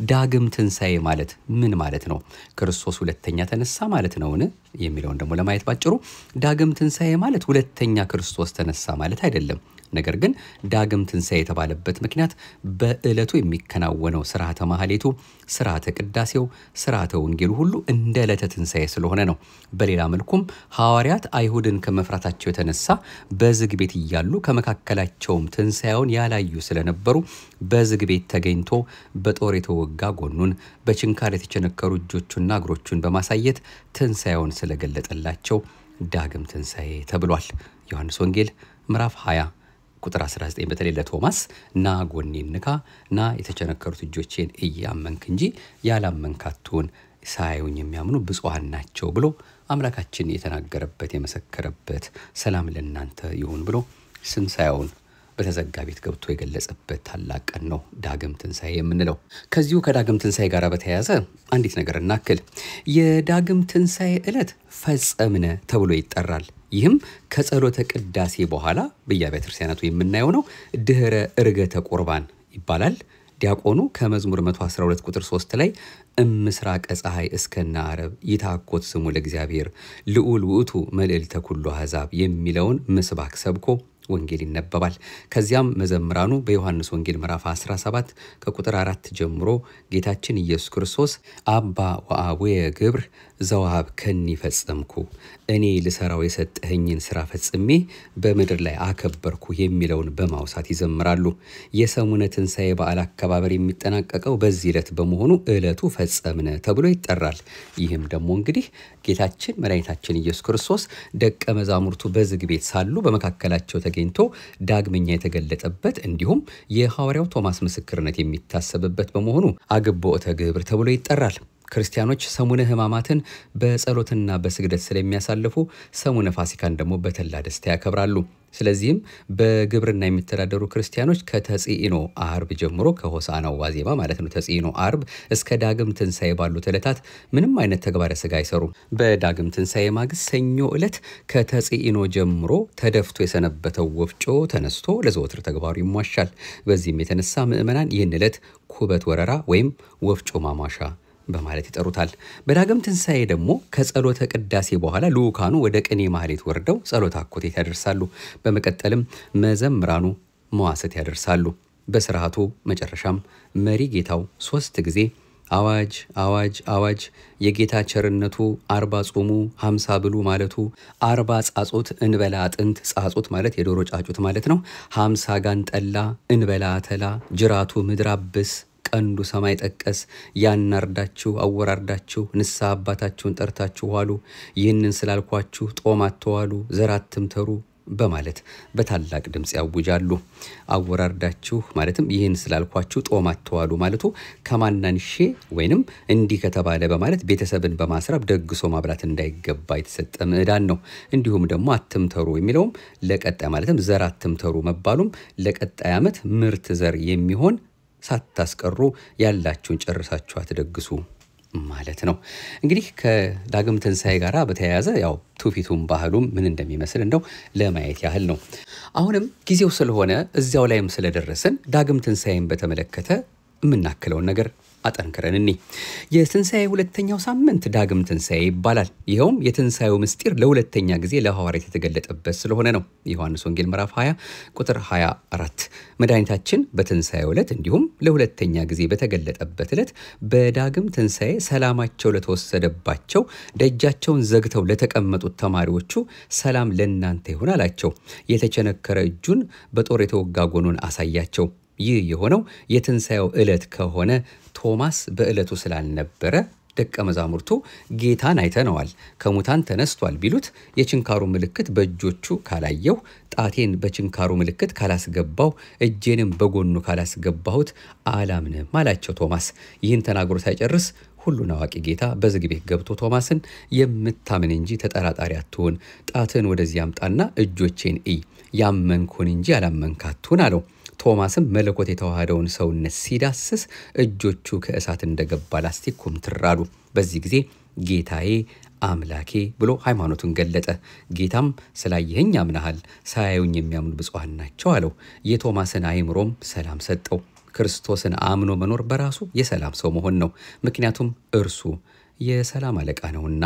ዳግም ትንሣኤ ማለት ምን ማለት ነው? ክርስቶስ ሁለተኛ ተነሳ ማለት ነውን? የሚለውን ደግሞ ለማየት ባጭሩ ዳግም ትንሣኤ ማለት ሁለተኛ ክርስቶስ ተነሳ ማለት አይደለም። ነገር ግን ዳግም ትንሣኤ የተባለበት ምክንያት በዕለቱ የሚከናወነው ስርዓተ ማህሌቱ፣ ስርዓተ ቅዳሴው፣ ስርዓተ ወንጌሉ ሁሉ እንደ ዕለተ ትንሣኤ ስለሆነ ነው። በሌላ መልኩም ሐዋርያት አይሁድን ከመፍራታቸው የተነሳ በዝግ ቤት እያሉ ከመካከላቸውም ትንሣኤውን ያላዩ ስለነበሩ በዝግ ቤት ተገኝቶ በጦር የተወጋ ጎኑን በችንካር የተቸነከሩ እጆቹና እግሮቹን በማሳየት ትንሣኤውን ስለገለጠላቸው ዳግም ትንሣኤ ተብሏል። ዮሐንስ ወንጌል ምዕራፍ 20 ቁጥር 19 በተለይ ለቶማስ ና ጎኔን ንካ ና የተቸነከሩት እጆቼን እያመንክ እንጂ ያላመንክ አትሁን፣ ሳያዩኝ የሚያምኑ ብፁዓን ናቸው ብሎ አምላካችን የተናገረበት የመሰከረበት ሰላም ለእናንተ ይሁን ብሎ ትንሣኤውን በተዘጋ ቤት ገብቶ የገለጸበት ታላቅ ቀን ነው ዳግም ትንሣኤ የምንለው። ከዚሁ ከዳግም ትንሣኤ ጋር በተያያዘ አንዲት ነገር እናክል። የዳግም ትንሣኤ ዕለት ፈጸምነ ተብሎ ይጠራል። ይህም ከጸሎተ ቅዳሴ በኋላ በየአብያተ ክርስቲያናቱ የምናየው ነው። ድህረ ዕርገተ ቁርባን ይባላል። ዲያቆኑ ከመዝሙር 112 ቁጥር 3 ላይ እምስራቀ ፀሐይ እስከነ ዓረብ ይታኮት ስሙ ለእግዚአብሔር ልዑል ውእቱ መልዕልተ ኩሉ አሕዛብ የሚለውን ምስባክ ሰብኮ ወንጌል ይነበባል። ከዚያም መዘምራኑ በዮሐንስ ወንጌል ምዕራፍ 17 ከቁጥር 4 ጀምሮ ጌታችን ኢየሱስ ክርስቶስ አባ ወአቡየ ግብር ዘወሀብ ከኒ ፈጸምኩ፣ እኔ ልሰራው የሰጠኸኝን ስራ ፈጽሜ በምድር ላይ አከበርኩ የሚለውን በማውሳት ይዘምራሉ። የሰሙነ ትንሣኤ በዓል አከባበር የሚጠናቀቀው በዚህ ዕለት በመሆኑ ዕለቱ ፈጸምነ ተብሎ ይጠራል። ይህም ደግሞ እንግዲህ ጌታችን መድኃኒታችን ኢየሱስ ክርስቶስ ደቀ መዛሙርቱ በዝግ ቤት ሳሉ በመካከላቸው ተገኝቶ ዳግመኛ የተገለጠበት እንዲሁም የሐዋርያው ቶማስ ምስክርነት የሚታሰብበት በመሆኑ አግቦተ ግብር ተብሎ ይጠራል። ክርስቲያኖች ሰሙነ ሕማማትን በጸሎትና በስግደት ስለሚያሳልፉ ሰሙነ ፋሲካን ደግሞ በተላ ደስታ ያከብራሉ። ስለዚህም በግብርና የሚተዳደሩ ክርስቲያኖች ከተጽኢኖ ዓርብ ጀምሮ ከሆሳዕናው ዋዜማ ማለት ነው ተጽኢኖ ዓርብ እስከ ዳግም ትንሣኤ ባሉት ዕለታት ምንም አይነት ተግባረ ሥጋ አይሰሩም። በዳግም ትንሣኤ ማግስት ሰኞ ዕለት ከተጽኢኖ ጀምሮ ተደፍቶ የሰነበተው ወፍጮ ተነስቶ ለዘወትር ተግባሩ ይሟሻል። በዚህም የተነሳ ምዕመናን ይህን ዕለት ኩበት ወረራ ወይም ወፍጮ ማሟሻ በማለት ይጠሩታል። በዳግም ትንሣኤ ደግሞ ከጸሎተ ቅዳሴ በኋላ ልዑካኑ ወደ ቅኔ ማህሌት ወርደው ጸሎተ አኮቴት ያደርሳሉ። በመቀጠልም መዘምራኑ መዋሥዕት ያደርሳሉ። በስርዓቱ መጨረሻም መሪ ጌታው 3 ጊዜ አዋጅ አዋጅ አዋጅ የጌታ ቸርነቱ 40 ጾሙ 50 ብሉ ማለቱ 40 ጻጾት እንበላ አጥንት ጻጾት ማለት የዶሮ ጫጩት ማለት ነው 50 ጋን ጠላ እንበላ ተላ ጅራቱ ምድር አብስ ቀንዱ ሰማይ ጠቀስ ያናርዳችሁ አወራርዳችሁ ንስሐ አባታችሁን ጠርታችሁ ዋሉ ይህንን ስላልኳችሁ ጦም አትዋሉ ዘር አትምተሩ በማለት በታላቅ ድምጽ ያውጃሉ። አወራርዳችሁ ማለትም ይህን ስላልኳችሁ ጦም አትዋሉ ማለቱ ከማናንሼ ወይንም እንዲህ ከተባለ በማለት ቤተሰብን በማስራብ ደግሶ ማብላት እንዳይገባ የተሰጠ ምዕዳን ነው። እንዲሁም ደግሞ አትምተሩ የሚለውም ለቀጣይ ማለትም ዘር አትምተሩ መባሉም ለቀጣይ ዓመት ምርት ዘር የሚሆን ሳታስቀሩ ያላችሁን ጨርሳችሁ አትደግሱ ማለት ነው። እንግዲህ ከዳግም ትንሣኤ ጋር በተያያዘ ያው ትውፊቱም ባህሉም ምን እንደሚመስል እንደው ለማየት ያህል ነው። አሁንም ጊዜው ስለሆነ እዚያው ላይም ስለደረሰን ዳግም ትንሣኤን በተመለከተ የምናክለውን ነገር አጠንክረን እንይ። የትንሣኤ ሁለተኛው ሳምንት ዳግም ትንሣኤ ይባላል። ይኸውም የትንሣኤው ምስጢር ለሁለተኛ ጊዜ ለሐዋርያት የተገለጠበት ስለሆነ ነው። ዮሐንስ ወንጌል ምዕራፍ 20 ቁጥር 24 መድኃኒታችን በትንሣኤው ዕለት እንዲሁም ለሁለተኛ ጊዜ በተገለጠበት ዕለት በዳግም ትንሣኤ ሰላማቸው ለተወሰደባቸው ደጃቸውን ዘግተው ለተቀመጡት ተማሪዎቹ ሰላም ለእናንተ ይሁን አላቸው። የተቸነከረ እጁን በጦር የተወጋ ጎኑን አሳያቸው። ይህ የሆነው የትንሣኤው ዕለት ከሆነ ቶማስ በዕለቱ ስላልነበረ ደቀ መዛሙርቱ ጌታን አይተነዋል ከሙታን ተነስቷል ቢሉት የችንካሩ ምልክት በእጆቹ ካላየው ጣቴን በችንካሩ ምልክት ካላስገባው እጄንም በጎኑ ካላስገባሁት አላምንም አላቸው ቶማስ። ይህን ተናግሮ ሳይጨርስ ሁሉን አዋቂ ጌታ በዝግ ቤት ገብቶ ቶማስን የምታምን እንጂ ተጠራጣሪ አትሁን፣ ጣትን ወደዚህ አምጣና እጆቼን እይ፣ ያመንኩን እንጂ ያላመንክ አትሁን አለው። ቶማስም መለኮት የተዋሃደውን ሰውነት ሲዳስስ እጆቹ ከእሳት እንደገባ ላስቲክ ኩምትር አሉ። በዚህ ጊዜ ጌታዬ አምላኬ ብሎ ሃይማኖቱን ገለጠ። ጌታም ስላየኸኝ አምነሃል፣ ሳያዩኝ የሚያምኑ ብፁዓን ናቸው አለው። የቶማስን አእምሮም ሰላም ሰጠው። ክርስቶስን አምኖ መኖር በራሱ የሰላም ሰው መሆን ነው። ምክንያቱም እርሱ የሰላም አለቃ ነውና።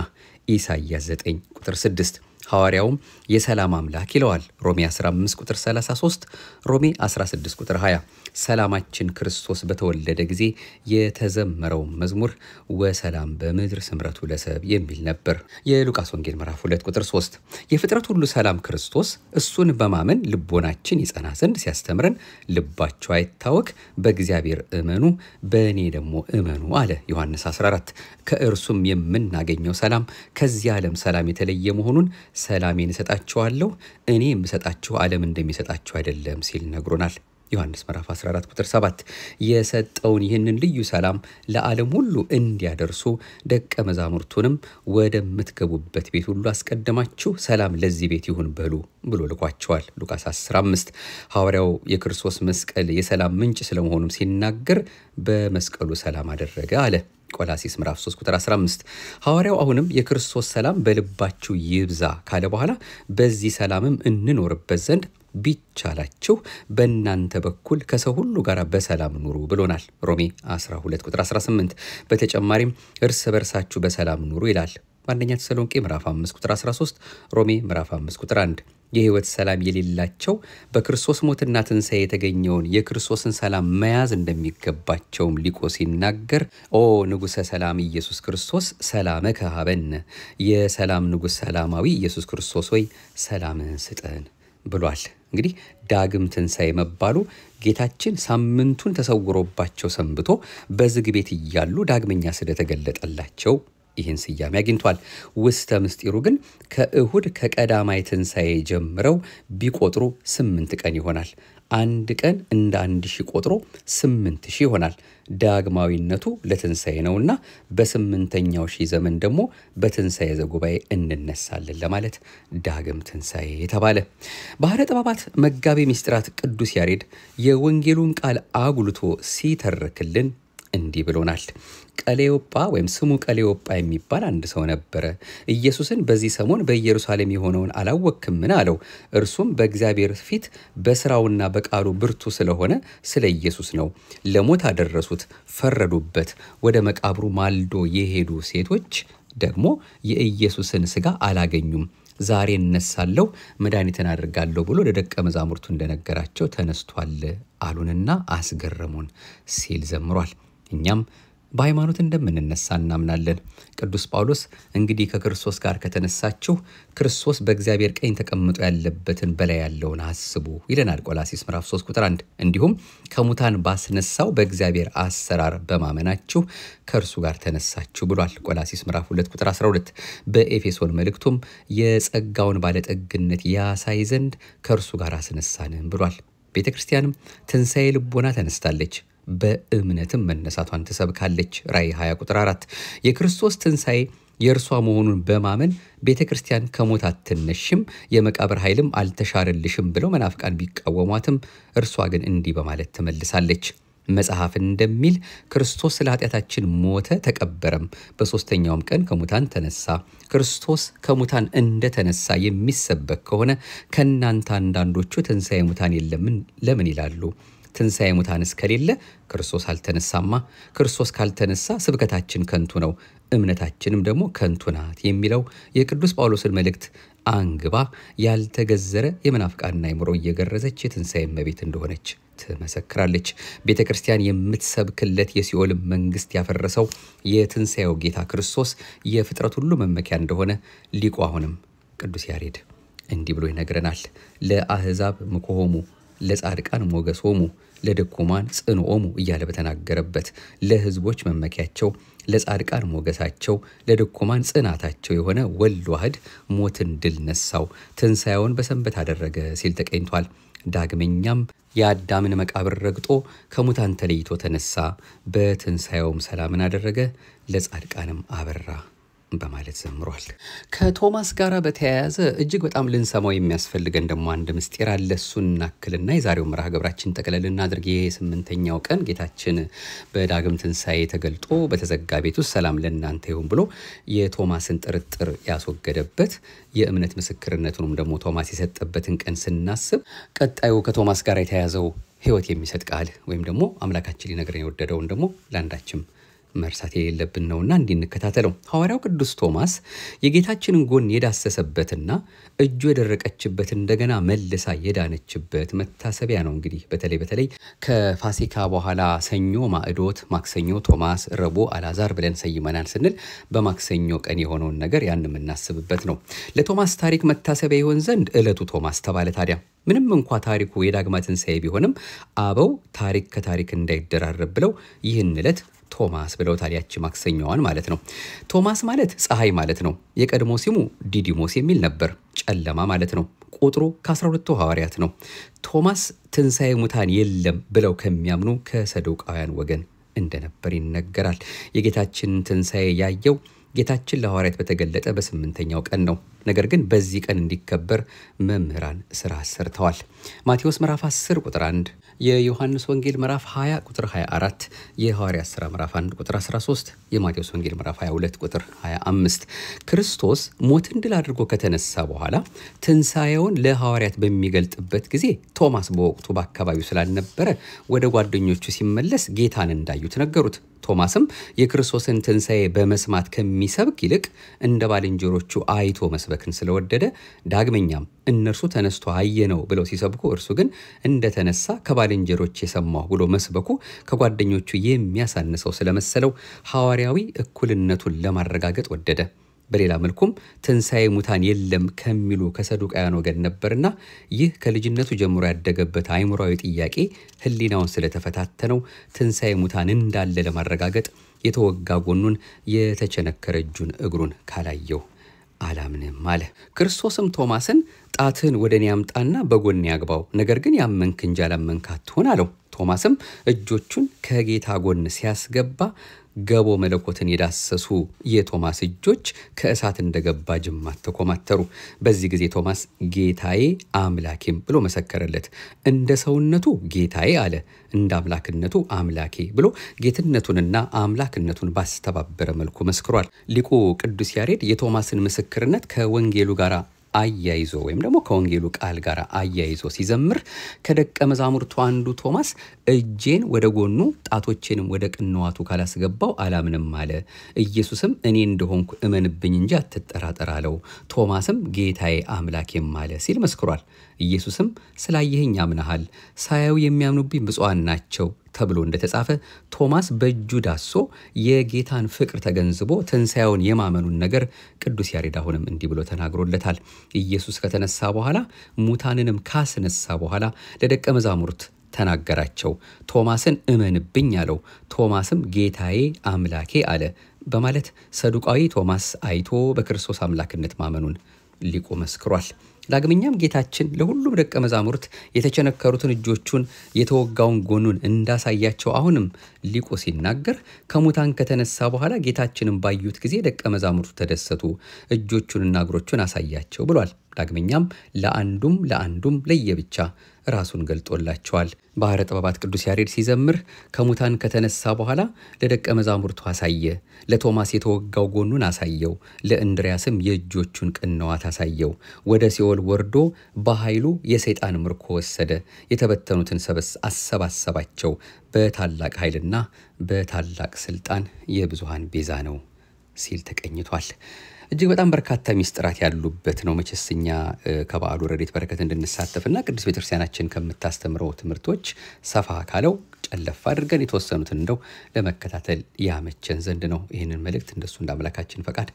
ኢሳይያስ 9 ቁጥር 6 ሐዋርያውም የሰላም አምላክ ይለዋል። ሮሜ 15 ቁጥር 33፣ ሮሜ 16 ቁጥር 20። ሰላማችን ክርስቶስ በተወለደ ጊዜ የተዘመረው መዝሙር ወሰላም በምድር ስምረቱ ለሰብ የሚል ነበር። የሉቃስ ወንጌል ምዕራፍ 2 ቁጥር 3 የፍጥረት ሁሉ ሰላም ክርስቶስ እሱን በማመን ልቦናችን ይጸና ዘንድ ሲያስተምረን ልባችሁ አይታወክ፣ በእግዚአብሔር እመኑ፣ በእኔ ደግሞ እመኑ አለ ዮሐንስ 14። ከእርሱም የምናገኘው ሰላም ከዚህ ዓለም ሰላም የተለየ መሆኑን ሰላሜን እሰጣችኋለሁ፣ እኔ የምሰጣችሁ ዓለም እንደሚሰጣችሁ አይደለም ሲል ነግሮናል። ዮሐንስ ምዕራፍ 14 ቁጥር 7 የሰጠውን ይህንን ልዩ ሰላም ለዓለም ሁሉ እንዲያደርሱ ደቀ መዛሙርቱንም ወደምትገቡበት ቤት ሁሉ አስቀድማችሁ ሰላም ለዚህ ቤት ይሁን በሉ ብሎ ልኳቸዋል። ሉቃስ 10:5 ሐዋርያው የክርስቶስ መስቀል የሰላም ምንጭ ስለመሆኑም ሲናገር በመስቀሉ ሰላም አደረገ አለ። ቆላሲስ ምዕራፍ 3 ቁጥር 15 ሐዋርያው አሁንም የክርስቶስ ሰላም በልባችሁ ይብዛ ካለ በኋላ በዚህ ሰላምም እንኖርበት ዘንድ ቢቻላችሁ በእናንተ በኩል ከሰው ሁሉ ጋር በሰላም ኑሩ ብሎናል። ሮሜ 12 ቁጥር 18 በተጨማሪም እርስ በርሳችሁ በሰላም ኑሩ ይላል። አንደኛ ተሰሎንቄ ምዕራፍ 5 ቁጥር 13፣ ሮሜ ምዕራፍ 5 ቁጥር 1 የህይወት ሰላም የሌላቸው በክርስቶስ ሞትና ትንሣኤ የተገኘውን የክርስቶስን ሰላም መያዝ እንደሚገባቸውም ሊቆ ሲናገር ኦ ንጉሠ ሰላም ኢየሱስ ክርስቶስ ሰላመከ ሀበነ፣ የሰላም ንጉሥ ሰላማዊ ኢየሱስ ክርስቶስ ወይ ሰላምህን ስጠን ብሏል። እንግዲህ ዳግም ትንሣኤ መባሉ ጌታችን ሳምንቱን ተሰውሮባቸው ሰንብቶ በዝግ ቤት እያሉ ዳግመኛ ስለተገለጠላቸው ይህን ስያሜ አግኝቷል። ውስተ ምስጢሩ ግን ከእሁድ ከቀዳማይ ትንሣኤ ጀምረው ቢቆጥሩ 8 ቀን ይሆናል። አንድ ቀን እንደ 1000 ቆጥሮ 8000 ይሆናል። ዳግማዊነቱ ለትንሣኤ ነውና በ8ኛው ሺህ ዘመን ደግሞ በትንሣኤ ዘጉባኤ እንነሳለን ለማለት ዳግም ትንሣኤ የተባለ። ባህረ ጥበባት መጋቤ ምስጢራት ቅዱስ ያሬድ የወንጌሉን ቃል አጉልቶ ሲተርክልን እንዲህ ብሎናል። ቀሌዮጳ ወይም ስሙ ቀሌዮጳ የሚባል አንድ ሰው ነበረ። ኢየሱስን በዚህ ሰሞን በኢየሩሳሌም የሆነውን አላወክምን አለው። እርሱም በእግዚአብሔር ፊት በስራውና በቃሉ ብርቱ ስለሆነ ስለ ኢየሱስ ነው። ለሞት አደረሱት፣ ፈረዱበት። ወደ መቃብሩ ማልዶ የሄዱ ሴቶች ደግሞ የኢየሱስን ሥጋ አላገኙም። ዛሬ እነሳለሁ መድኃኒትን አድርጋለሁ ብሎ ለደቀ መዛሙርቱ እንደነገራቸው ተነስቷል አሉንና አስገረሙን ሲል ዘምሯል። እኛም በሃይማኖት እንደምንነሳ እናምናለን። ቅዱስ ጳውሎስ እንግዲህ ከክርስቶስ ጋር ከተነሳችሁ ክርስቶስ በእግዚአብሔር ቀኝ ተቀምጦ ያለበትን በላይ ያለውን አስቡ ይለናል ቆላሲስ ምዕራፍ 3 ቁጥር 1። እንዲሁም ከሙታን ባስነሳው በእግዚአብሔር አሰራር በማመናችሁ ከእርሱ ጋር ተነሳችሁ ብሏል ቆላሲስ ምዕራፍ 2 ቁጥር 12። በኤፌሶን መልእክቱም የጸጋውን ባለጠግነት ያሳይ ዘንድ ከእርሱ ጋር አስነሳንን ብሏል። ቤተ ክርስቲያንም ትንሣኤ ልቦና ተነስታለች፣ በእምነትም መነሳቷን ትሰብካለች። ራእይ 20 ቁጥር 4 የክርስቶስ ትንሣኤ የእርሷ መሆኑን በማመን ቤተ ክርስቲያን ከሞት አትነሽም፣ የመቃብር ኃይልም አልተሻረልሽም ብለው መናፍቃን ቢቃወሟትም እርሷ ግን እንዲህ በማለት ትመልሳለች። መጽሐፍ እንደሚል ክርስቶስ ስለ ኃጢአታችን ሞተ ተቀበረም፣ በሦስተኛውም ቀን ከሙታን ተነሳ። ክርስቶስ ከሙታን እንደተነሳ የሚሰበክ ከሆነ ከእናንተ አንዳንዶቹ ትንሣኤ ሙታን የለምን ለምን ይላሉ? ትንሣኤ ሙታንስ ከሌለ ክርስቶስ አልተነሳማ። ክርስቶስ ካልተነሳ ስብከታችን ከንቱ ነው፣ እምነታችንም ደግሞ ከንቱ ናት የሚለው የቅዱስ ጳውሎስን መልእክት አንግባ ያልተገዘረ የመናፍቃንና አእምሮ እየገረዘች የትንሣኤ እመቤት እንደሆነች ትመሰክራለች። ቤተ ክርስቲያን የምትሰብክለት የሲኦል መንግስት ያፈረሰው የትንሣኤው ጌታ ክርስቶስ የፍጥረት ሁሉ መመኪያ እንደሆነ ሊቁ አሁንም ቅዱስ ያሬድ እንዲህ ብሎ ይነግረናል። ለአሕዛብ ምኮሆሙ ለጻድቃን ሞገሶሙ ለድኩማን ጽንኦሙ እያለ በተናገረበት ለሕዝቦች መመኪያቸው ለጻድቃን ሞገሳቸው ለድኩማን ጽናታቸው የሆነ ወልድ ዋህድ ሞትን ድል ነሳው ትንሣኤውን በሰንበት አደረገ ሲል ተቀኝቷል። ዳግመኛም የአዳምን መቃብር ረግጦ ከሙታን ተለይቶ ተነሳ፣ በትንሣኤውም ሰላምን አደረገ፣ ለጻድቃንም አበራ በማለት ዘምሯል። ከቶማስ ጋር በተያያዘ እጅግ በጣም ልንሰማው የሚያስፈልገን ደግሞ አንድ ምስጢር አለ። እሱን እናክልና የዛሬው መርሃ ግብራችን ጠቅለል እናድርግ። የስምንተኛው ቀን ጌታችን በዳግም ትንሣኤ ተገልጦ በተዘጋ ቤት ውስጥ ሰላም ለእናንተ ይሁን ብሎ የቶማስን ጥርጥር ያስወገደበት የእምነት ምስክርነቱንም ደግሞ ቶማስ የሰጠበትን ቀን ስናስብ ቀጣዩ ከቶማስ ጋር የተያያዘው ሕይወት የሚሰጥ ቃል ወይም ደግሞ አምላካችን ሊነግረን የወደደውን ደግሞ ለአንዳችም መርሳት የሌለብን ነውና እንድንከታተለው። ሐዋርያው ቅዱስ ቶማስ የጌታችንን ጎን የዳሰሰበትና እጁ የደረቀችበት እንደገና መልሳ የዳነችበት መታሰቢያ ነው። እንግዲህ በተለይ ከፋሲካ በኋላ ሰኞ ማዕዶት፣ ማክሰኞ ቶማስ፣ ረቡዕ አልዓዛር ብለን ሰይመናል ስንል በማክሰኞ ቀን የሆነውን ነገር ያን የምናስብበት ነው። ለቶማስ ታሪክ መታሰቢያ ይሆን ዘንድ ዕለቱ ቶማስ ተባለ። ታዲያ ምንም እንኳ ታሪኩ የዳግማ ትንሣኤ ቢሆንም አበው ታሪክ ከታሪክ እንዳይደራረብ ብለው ይህን ዕለት ቶማስ ብለው ታዲያች ማክሰኞዋን ማለት ነው። ቶማስ ማለት ፀሐይ ማለት ነው። የቀድሞ ስሙ ዲዲሞስ የሚል ነበር፣ ጨለማ ማለት ነው። ቁጥሩ ከ12ቱ ሐዋርያት ነው። ቶማስ ትንሣኤ ሙታን የለም ብለው ከሚያምኑ ከሰዱቃውያን ወገን እንደነበር ይነገራል። የጌታችን ትንሣኤ ያየው ጌታችን ለሐዋርያት በተገለጠ በስምንተኛው ቀን ነው። ነገር ግን በዚህ ቀን እንዲከበር መምህራን ሥራ ሰርተዋል። ማቴዎስ ምዕራፍ 10 ቁጥር 1፣ የዮሐንስ ወንጌል ምዕራፍ 20 ቁጥር 24፣ የሐዋርያት ሥራ ምዕራፍ 1 ቁጥር 13፣ የማቴዎስ ወንጌል ምዕራፍ 22 ቁጥር 25። ክርስቶስ ሞትን ድል አድርጎ ከተነሳ በኋላ ትንሣኤውን ለሐዋርያት በሚገልጥበት ጊዜ ቶማስ በወቅቱ በአካባቢው ስላልነበረ ወደ ጓደኞቹ ሲመለስ ጌታን እንዳዩት ነገሩት። ቶማስም የክርስቶስን ትንሣኤ በመስማት ከሚሰብክ ይልቅ እንደ ባልንጀሮቹ አይቶ መስበክን ስለወደደ ዳግመኛም እነርሱ ተነስቶ አየነው ብለው ሲሰብኩ እርሱ ግን እንደተነሳ ከባልንጀሮች የሰማሁ ብሎ መስበኩ ከጓደኞቹ የሚያሳንሰው ስለመሰለው ሐዋርያዊ እኩልነቱን ለማረጋገጥ ወደደ። በሌላ መልኩም ትንሣኤ ሙታን የለም ከሚሉ ከሰዱቃውያን ወገን ነበርና ይህ ከልጅነቱ ጀምሮ ያደገበት አእምሯዊ ጥያቄ ሕሊናውን ስለተፈታተነው ትንሣኤ ሙታን እንዳለ ለማረጋገጥ የተወጋ ጎኑን የተቸነከረ እጁን እግሩን ካላየው አላምንም አለ። ክርስቶስም ቶማስን ጣትህን ወደ እኔ አምጣና በጎኔ ያግባው፣ ነገር ግን ያመንክ እንጂ ያላመንክ አትሁን አለው። ቶማስም እጆቹን ከጌታ ጎን ሲያስገባ ገቦ መለኮትን የዳሰሱ የቶማስ እጆች ከእሳት እንደገባ ጅማት ተኮማተሩ። በዚህ ጊዜ ቶማስ ጌታዬ አምላኬም ብሎ መሰከረለት። እንደ ሰውነቱ ጌታዬ አለ፣ እንደ አምላክነቱ አምላኬ ብሎ ጌትነቱንና አምላክነቱን ባስተባበረ መልኩ መስክሯል። ሊቁ ቅዱስ ያሬድ የቶማስን ምስክርነት ከወንጌሉ ጋር አያይዞ ወይም ደግሞ ከወንጌሉ ቃል ጋር አያይዞ ሲዘምር ከደቀ መዛሙርቱ አንዱ ቶማስ እጄን ወደ ጎኑ ጣቶቼንም ወደ ቅንዋቱ ካላስገባው አላምንም አለ። ኢየሱስም እኔ እንደሆንኩ እመንብኝ እንጂ አትጠራጠር አለው። ቶማስም ጌታዬ አምላኬም አለ ሲል መስክሯል። ኢየሱስም ስላየኸኝ አምነሃል፣ ሳያዩ የሚያምኑብኝ ብፁዓን ናቸው ተብሎ እንደተጻፈ ቶማስ በእጁ ዳሶ የጌታን ፍቅር ተገንዝቦ ትንሣኤውን የማመኑን ነገር ቅዱስ ያሬድ አሁንም እንዲህ ብሎ ተናግሮለታል። ኢየሱስ ከተነሳ በኋላ ሙታንንም ካስነሳ በኋላ ለደቀ መዛሙርት ተናገራቸው። ቶማስን እመንብኝ አለው። ቶማስም ጌታዬ አምላኬ አለ በማለት ሰዱቃዊ ቶማስ አይቶ በክርስቶስ አምላክነት ማመኑን ሊቁ መስክሯል። ዳግመኛም ጌታችን ለሁሉም ደቀ መዛሙርት የተቸነከሩትን እጆቹን የተወጋውን ጎኑን እንዳሳያቸው አሁንም ሊቁ ሲናገር ከሙታን ከተነሳ በኋላ ጌታችንን ባዩት ጊዜ ደቀ መዛሙርቱ ተደሰቱ፣ እጆቹንና እግሮቹን አሳያቸው ብሏል። ዳግመኛም ለአንዱም ለየብቻ ራሱን ገልጦላቸዋል። ባህረ ጥበባት ቅዱስ ያሬድ ሲዘምር ከሙታን ከተነሳ በኋላ ለደቀ መዛሙርቱ አሳየ፣ ለቶማስ የተወጋው ጎኑን አሳየው፣ ለእንድርያስም የእጆቹን ቅንዋት አሳየው። ወደ ሲኦል ወርዶ በኃይሉ የሰይጣን ምርኮ ወሰደ፣ የተበተኑትን አሰባሰባቸው። በታላቅ ኃይልና በታላቅ ስልጣን የብዙሃን ቤዛ ነው ሲል ተቀኝቷል። እጅግ በጣም በርካታ ሚስጥራት ያሉበት ነው። መቼስኛ ከበዓሉ ረድኤት በረከት እንድንሳተፍና ቅዱስ ቤተክርስቲያናችን ከምታስተምረው ትምህርቶች ሰፋ ካለው ጨለፍ አድርገን የተወሰኑትን እንደው ለመከታተል ያመቸን ዘንድ ነው ይህንን መልእክት እንደሱ እንዳምላካችን ፈቃድ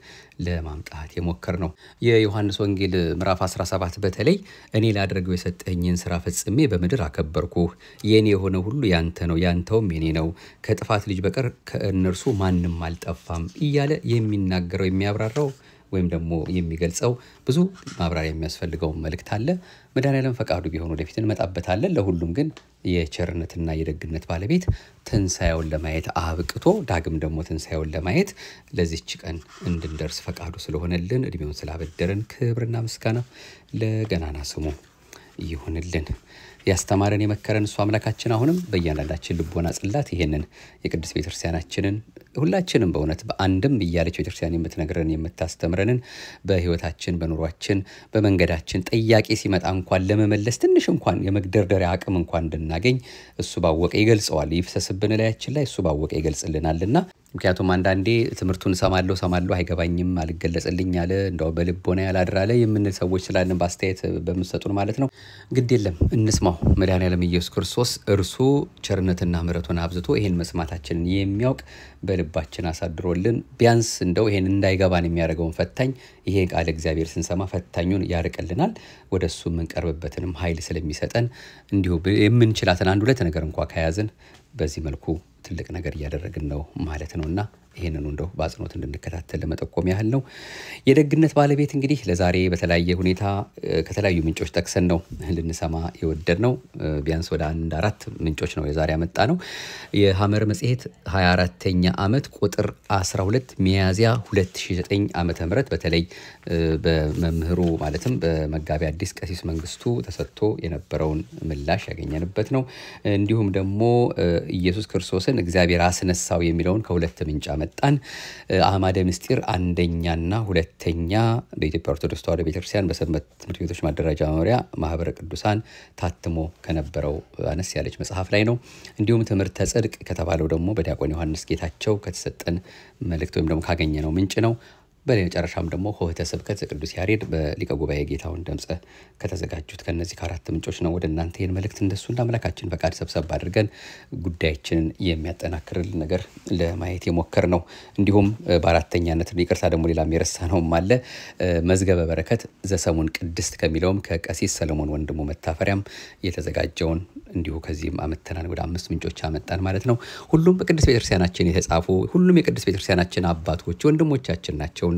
ለማምጣት የሞከርነው። የዮሐንስ ወንጌል ምዕራፍ 17 በተለይ እኔ ላደርገው የሰጠኝን ስራ ፈጽሜ በምድር አከበርኩህ፣ የኔ የሆነ ሁሉ ያንተ ነው፣ ያንተውም የኔ ነው፣ ከጥፋት ልጅ በቀር ከእነርሱ ማንም አልጠፋም እያለ የሚናገረው የሚያብራራው ወይም ደግሞ የሚገልጸው ብዙ ማብራሪያ የሚያስፈልገው መልእክት አለ። መድኃኔዓለም ፈቃዱ ቢሆን ወደፊት እንመጣበታለን። ለሁሉም ግን የቸርነትና የደግነት ባለቤት ትንሣኤውን ለማየት አብቅቶ ዳግም ደግሞ ትንሣኤውን ለማየት ለዚች ቀን እንድንደርስ ፈቃዱ ስለሆነልን እድሜውን ስላበደረን ክብርና ምስጋና ለገናና ስሙ ይሁንልን። ያስተማረን የመከረን እሱ አምላካችን አሁንም በእያንዳንዳችን ልቦና ጽላት ይሄንን የቅድስት ቤተክርስቲያናችንን ሁላችንም በእውነት በአንድም እያለች ቤተክርስቲያን የምትነግረን የምታስተምረንን በህይወታችን በኑሯችን በመንገዳችን ጥያቄ ሲመጣ እንኳን ለመመለስ ትንሽ እንኳን የመግደርደሪያ አቅም እንኳን እንድናገኝ እሱ ባወቀ ይገልጸዋል። ይፍሰስብን ላያችን ላይ እሱ ባወቀ ይገልጽልናልና ምክንያቱም አንዳንዴ ትምህርቱን ሰማለሁ አይገባኝም አልገለጽልኝ አለ እንደው በልቦና ያላድራለ የምንል ሰዎች ስላልን ባስተያየት በመሰጡን ማለት ነው። ግድ የለም እንስማው። መድኃኔዓለም ኢየሱስ ክርስቶስ እርሱ ቸርነትና ምሕረቱን አብዝቶ ይሄን መስማታችንን የሚያውቅ በልባችን አሳድሮልን ቢያንስ እንደው ይሄን እንዳይገባን የሚያደርገውን ፈታኝ ይሄ ቃል እግዚአብሔር ስንሰማ ፈታኙን ያርቅልናል። ወደሱ መንቀርብበትንም ኃይል ስለሚሰጠን እንዲሁ የምንችላትን አንድ ሁለት ነገር እንኳን ከያዝን በዚህ መልኩ ትልቅ ነገር ያደረግን ነው ማለት ነውና ይሄንን እንደው ባጽኖት እንድንከታተል ለመጠቆም ያህል ነው። የደግነት ባለቤት እንግዲህ ለዛሬ በተለያየ ሁኔታ ከተለያዩ ምንጮች ተክሰን ነው ልንሰማ የወደድነው። ቢያንስ ወደ 1-4 ምንጮች ነው የዛሬ ያመጣ ነው። የሐመር መጽሔት 24ኛ ዓመት ቁጥር 12 ሚያዝያ 2009 ዓመተ ምህረት በተለይ በመምህሩ ማለትም በመጋቢ አዲስ ቀሲስ መንግስቱ ተሰጥቶ የነበረውን ምላሽ ያገኘንበት ነው። እንዲሁም ደግሞ ኢየሱስ ክርስቶስን እግዚአብሔር አስነሳው የሚለውን ከሁለት ምንጭ መጣን። አህማደ ምስጢር አንደኛና ሁለተኛ በኢትዮጵያ ኦርቶዶክስ ተዋሕዶ ቤተክርስቲያን በሰንበት ትምህርት ቤቶች ማደራጃ መምሪያ ማህበረ ቅዱሳን ታትሞ ከነበረው አነስ ያለች መጽሐፍ ላይ ነው። እንዲሁም ትምህርተ ጽድቅ ከተባለው ደግሞ በዲያቆን ዮሐንስ ጌታቸው ከተሰጠን መልእክት ወይም ደግሞ ካገኘነው ምንጭ ነው። በመጨረሻም ደግሞ ሆህተ ስብከት ቅዱስ ያሬድ በሊቀ ጉባኤ ጌታውን ደምጸ ከተዘጋጁት ከነዚህ ከአራት ምንጮች ነው ወደ እናንተ ይሄን መልእክት እንደሱ እንዳምላካችን ፈቃድ ሰብሰብ አድርገን ጉዳያችንን የሚያጠናክርልን ነገር ለማየት የሞከር ነው። እንዲሁም በአራተኛነት ይቅርታ ደግሞ ሌላም የረሳነውም አለ። መዝገበ በረከት ዘሰሙን ቅድስት ከሚለውም ከቀሲስ ሰለሞን ወንድሙ መታፈሪያም የተዘጋጀውን እንዲሁ ከዚህም አመተናን ወደ 5 ምንጮች አመጣን ማለት ነው። ሁሉም በቅድስት ቤተክርስቲያናችን የተጻፉ ሁሉም የቅድስት ቤተክርስቲያናችን አባቶች ወንድሞቻችን ናቸውና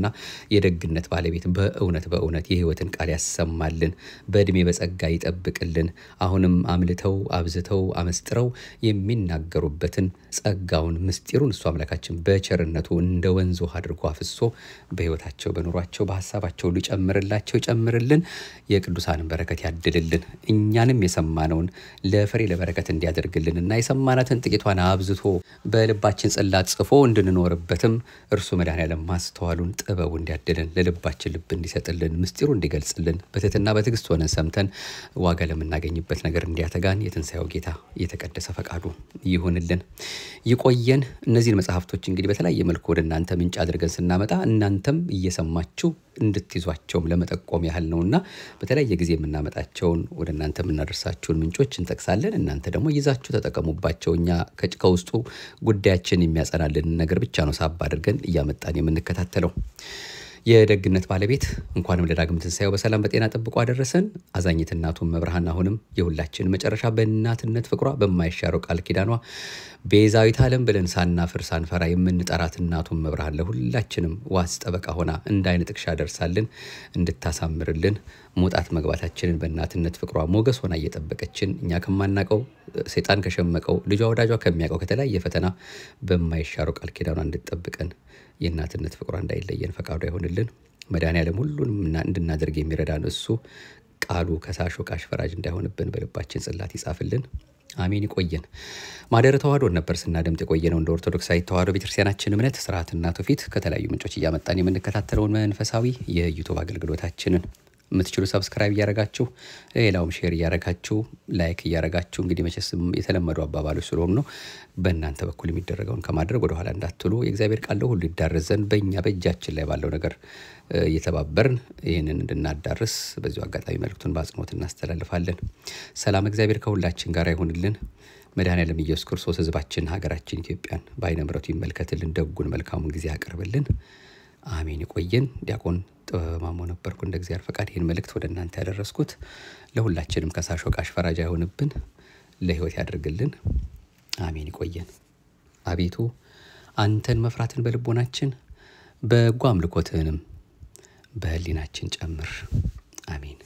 የደግነት ባለቤት በእውነት የሕይወትን ቃል ያሰማልን፣ በእድሜ በጸጋ ይጠብቅልን። አሁንም አምልተው አብዝተው አመስጥረው የሚናገሩበትን ጸጋውን ምስጢሩን እሱ አምላካችን በቸርነቱ እንደ ወንዝ ውሃ አድርጎ አፍሶ በሕይወታቸው በኑሯቸው በሐሳባቸው ሊጨምርላቸው ይጨምርልን። የቅዱሳንን በረከት ያድልልን። እኛንም የሰማነውን ለፍሬ ለበረከት እንዲያደርግልንና የሰማናትን ጥቂቷን አብዝቶ በልባችን ጽላት ጽፎ እንድንኖርበትም እርሱ መድኃኔዓለም ማስተዋሉን ጥበቡ እንዲያድልን ለልባችን ልብ እንዲሰጥልን ምስጢሩ እንዲገልጽልን በትህትና በትዕግስት ሆነን ሰምተን ዋጋ ለምናገኝበት ነገር እንዲያተጋን የትንሣኤው ጌታ የተቀደሰ ፈቃዱ ይሁንልን። ይቆየን። እነዚህን መጽሐፍቶች እንግዲህ በተለያየ መልኩ ወደ እናንተ ምንጭ አድርገን ስናመጣ እናንተም እየሰማችሁ እንድትይዟቸውም ለመጠቆም ያህል ነውና በተለያየ ጊዜ የምናመጣቸውን ወደ እናንተ የምናደርሳቸውን ምንጮች እንጠቅሳለን። እናንተ ደግሞ ይዛችሁ ተጠቀሙባቸው። እኛ ከውስጡ ጉዳያችን የሚያጸናልን ነገር ብቻ ነው ሳብ አድርገን እያመጣን የምንከታተለው። የደግነት ባለቤት እንኳንም ለዳግም ትንሣኤው በሰላም በጤና ጠብቆ አደረሰን። አዛኝት እናቱ መብርሃን አሁንም የሁላችን መጨረሻ በእናትነት ፍቅሯ በማይሻረው ቃል ኪዳኗ ቤዛዊት ዓለም ብለን ሳናፍር ሳንፈራ የምንጠራት እናቱ መብርሃን ለሁላችንም ዋስ ጠበቃ ሆና እንዳይን ጥቅሻ ደርሳልን እንድታሳምርልን ሞጣት መግባታችንን በእናትነት ፍቅሯ ሞገስ ሆና እየጠበቀችን እኛ ከማናቀው ሰይጣን ከሸመቀው ልጇ ወዳጇ ከሚያቀው ከተለያየ ፈተና በማይሻረው ቃል ኪዳኗ እንድትጠብቀን የእናትነት ፍቅሯ እንዳይለየን ፈቃዱ ይሁንልን። መድኃኔዓለም ሁሉንም እንድናደርግ የሚረዳን እሱ ቃሉ ከሳሽ ወቃሽ ፈራጅ እንዳይሆንብን በልባችን ጽላት ይጻፍልን። አሜን። ይቆየን። ማደረ ተዋህዶ ነበር ስናደምጥ የቆየነው እንደ ኦርቶዶክሳዊ ተዋህዶ ቤተክርስቲያናችን እምነት ስርዓትና ትውፊት ከተለያዩ ምንጮች እያመጣን የምንከታተለውን መንፈሳዊ የዩቲዩብ አገልግሎታችንን የምትችሉ ሰብስክራይብ ያረጋችሁ ሌላውም ሼር ያረጋችሁ ላይክ ያረጋችሁ እንግዲህ መቼስ የተለመዱ አባባሎች ስለሆኑ ነው በእናንተ በኩል የሚደረገውን ከማድረግ ወደ ኋላ እንዳትሉ የእግዚአብሔር ቃል ሁሉ ይዳረዘን በእኛ በእጃችን ላይ ባለው ነገር እየተባበርን ይሄንን እንድናዳርስ በዚሁ አጋጣሚ መልእክቱን በአጽንኦት እናስተላልፋለን። ሰላም እግዚአብሔር ከሁላችን ጋር ይሁንልን። መድኃኔዓለም ኢየሱስ ክርስቶስ ሕዝባችን ሀገራችን ኢትዮጵያን በዓይነ ምሕረቱ ይመልከትልን፣ ደጉን መልካሙን ጊዜ ያቀርብልን። አሜን። ይቆየን። ዲያቆን ጥበበ ማሞ ነበርኩ። እንደ እግዚአብሔር ፈቃድ ይሄን መልእክት ወደ እናንተ ያደረስኩት ለሁላችንም ከሳሽ ወቃሽ ፈራጅ አይሆንብን፣ ለሕይወት ያድርግልን። አሜን። ይቆየን። አቤቱ አንተን መፍራትን በልቦናችን በጎ አምልኮትህንም በህሊናችን ጨምር። አሜን።